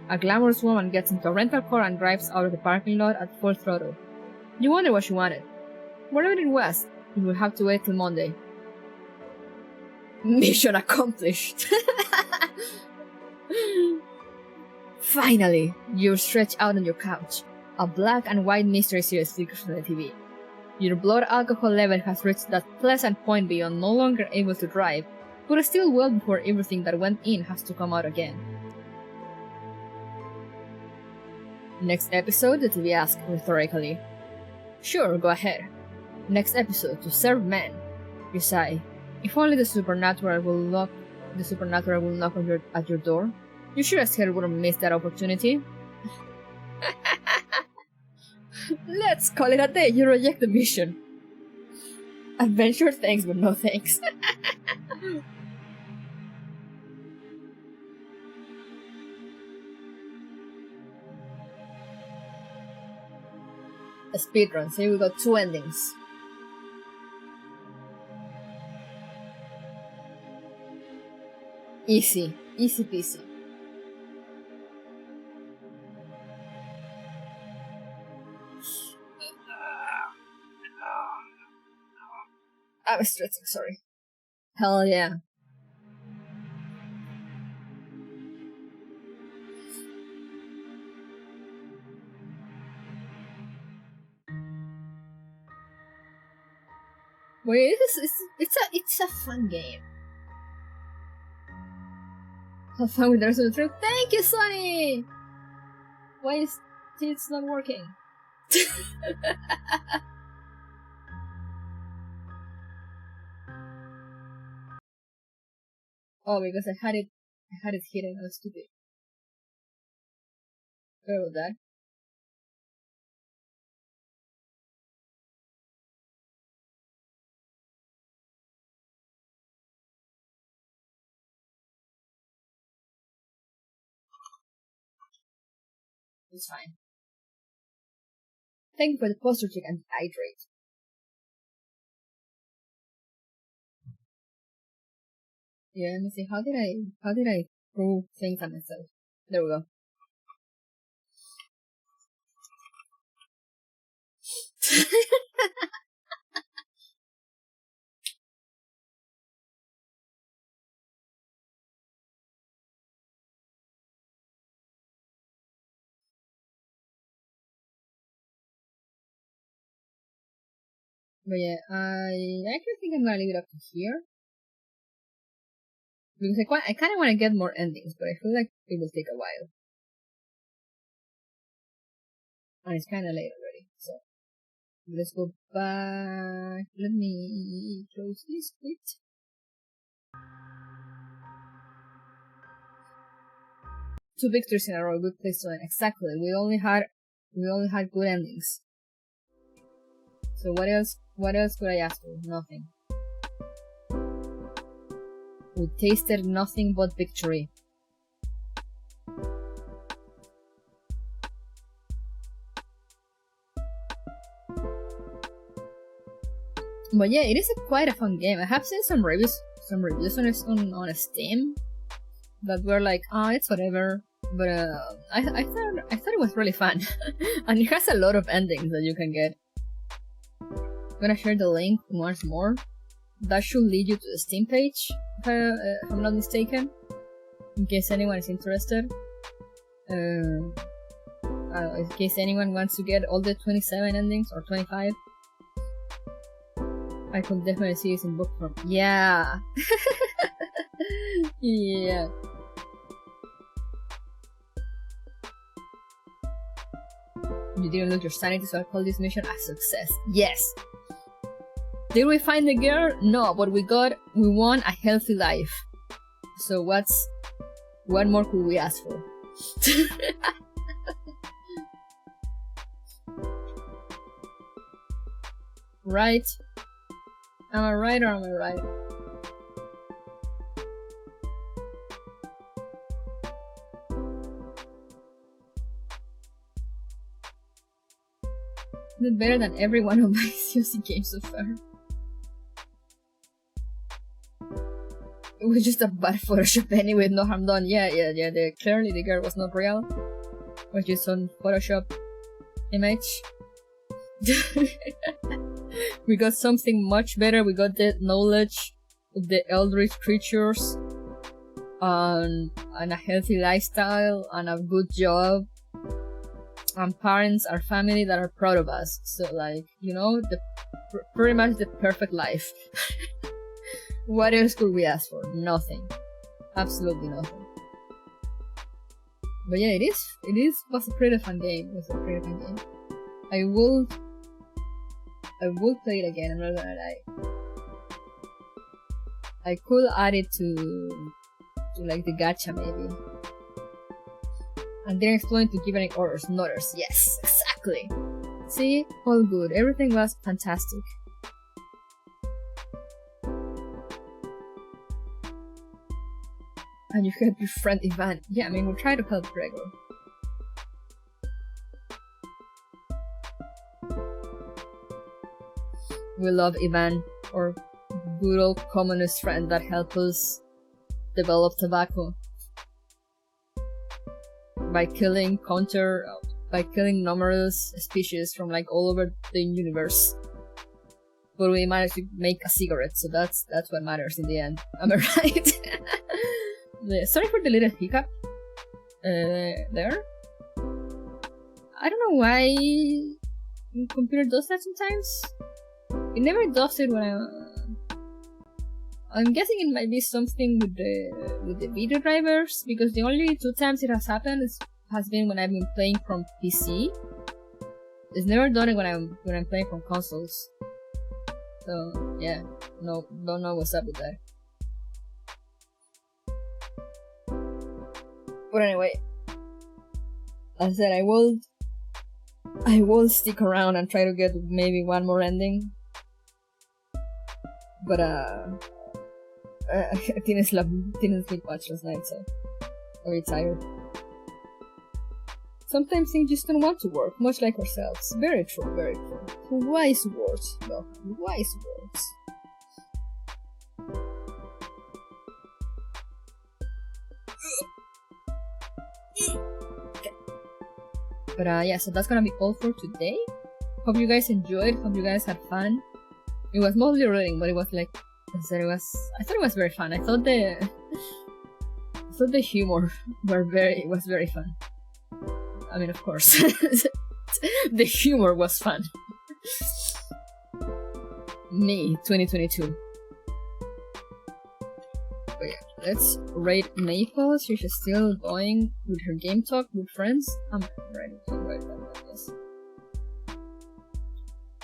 A glamorous woman gets into a rental car and drives out of the parking lot at full throttle. You wonder what she wanted. Whatever it was, you will have to wait till Monday. Mission accomplished! Finally, you're stretched out on your couch. A black and white mystery series flickers on the TV. Your blood alcohol level has reached that pleasant point beyond no longer able to drive, but is still well before everything that went in has to come out again. Next episode, the TV asks rhetorically. Sure, go ahead. Next episode, to serve men. You sigh. If only the supernatural will knock on at your door. You sure as hell wouldn't miss that opportunity. Let's call it a day. You reject the mission. Adventure thanks, but no thanks. A speedrun, so we got 2 endings. Easy peasy. I'm stretching, sorry. Hell yeah. Wait, it's a fun game. Have fun with the rest of the trip. Thank you, Sonny! Why is it's not working? Oh, because I had it hidden. I was stupid. Sorry about that. It's fine. Thank you for the posture check and hydrate. Yeah, let me see. How did I prove things on myself? There we go. But yeah, I actually think I'm gonna leave it up to here. Because I kinda wanna get more endings, but I feel like it will take a while. And it's kinda late already, so let's go back. Let me close this bit. Two victories in a row, good place to end. Exactly. We only had good endings. So what else could I ask for? Nothing. We tasted nothing but victory. But yeah, it is quite a fun game. I have seen some reviews on Steam that were like, it's whatever. But I thought it was really fun, and it has a lot of endings that you can get. I'm gonna share the link once more. That should lead you to the Steam page, if I'm not mistaken, in case anyone is interested. In case anyone wants to get all the 27 endings, or 25. I could definitely see this in book form. Yeah! Yeah. You didn't lose your sanity, so I call this mission a success. Yes! Did we find the girl? No, but we won a healthy life. So what more could we ask for? Right? Am I right or am I right? Is it better than every one of my COC games so far? It was just a bad Photoshop anyway, no harm done. Yeah. Clearly the girl was not real. It was just some Photoshop image. We got something much better. We got the knowledge of the eldritch creatures, and a healthy lifestyle, and a good job, and parents or family that are proud of us. So, like, you know, pretty much the perfect life. What else could we ask for? Nothing. Absolutely nothing. But yeah, was a pretty fun game. I will play it again, I'm not gonna lie. I could add it to like the gacha maybe. And then explain to give any orders, nodders. Yes, exactly. See? All good. Everything was fantastic. And you help your friend Ivan. Yeah, I mean, we'll try to help Gregor. We love Ivan, our good old communist friend that helped us develop tobacco by killing numerous species from like all over the universe. But we managed to make a cigarette, so that's what matters in the end. Am I right? Sorry for the little hiccup there. I don't know why the computer does that sometimes. It never does it when I'm guessing it might be something with the video drivers, because the only 2 times it has happened has been when I've been playing from PC. It's never done it when I'm playing from consoles. So yeah, no, don't know what's up with that. But anyway, as I said, I will stick around and try to get maybe one more ending. But I didn't sleep much last night, so very tired. Sometimes things just don't want to work, much like ourselves. Very true, very true. Wise words, no, wise words. But yeah, so that's gonna be all for today. Hope you guys enjoyed, hope you guys had fun. It was mostly reading, but it was like, I thought it was very fun. I thought the humor was very fun. I mean, of course, the humor was fun. Me, 2022. But yeah, let's rate Maple. She's still going with her game talk with friends. I'm ready. Yes.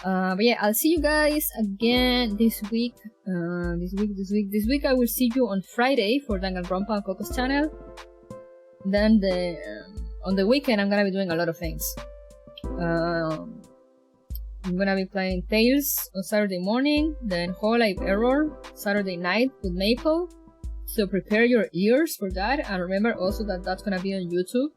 But yeah, I'll see you guys again this week. This week I will see you on Friday for Danganronpa on Coco's channel. Then on the weekend I'm gonna be doing a lot of things. I'm gonna be playing Tales on Saturday morning, then Whole Life Error Saturday night with Maple. So prepare your ears for that, and remember also that that's gonna be on YouTube.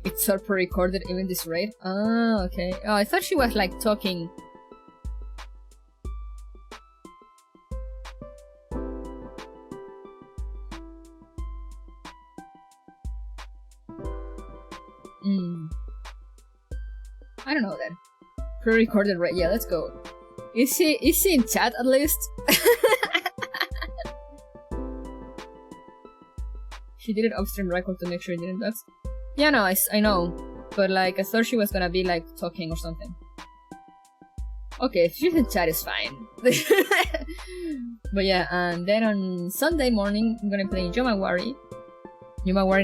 It's all pre-recorded even this rate. Ah, okay. Oh, I thought she was like talking. I don't know then. Pre-recorded, right? Yeah, let's go. Is she in chat at least? She did it off-stream record to make sure it didn't box. Yeah, no, I know. But like, I thought she was gonna be like talking or something. Okay, if she's in chat, it's fine. But yeah, and then on Sunday morning, I'm gonna play Yomawari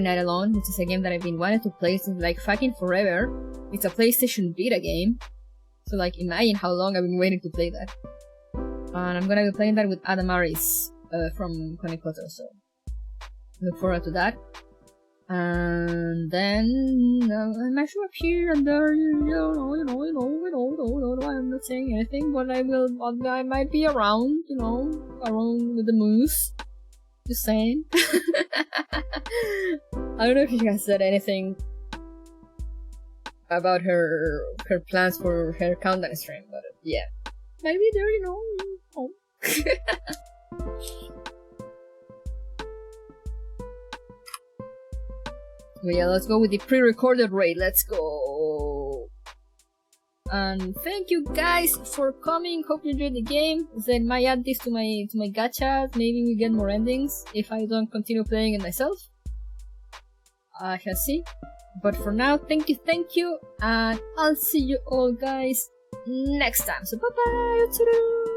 Night Alone, which is a game that I've been wanting to play since like fucking forever. It's a PlayStation Vita game. So like, imagine how long I've been waiting to play that. And I'm gonna be playing that with Adamaris from Konikoto, so look forward to that. And then I might show up here and there, I'm not saying anything, but I might be around, around with the moose. Just saying. I don't know if she has said anything about her plans for her countdown stream, but yeah, maybe there, home. But yeah, let's go with the pre-recorded raid. Let's go. And thank you guys for coming. Hope you enjoyed the game. I might add this to my gacha. Maybe we get more endings if I don't continue playing it myself. I shall see. But for now, thank you, and I'll see you all guys next time. So bye bye.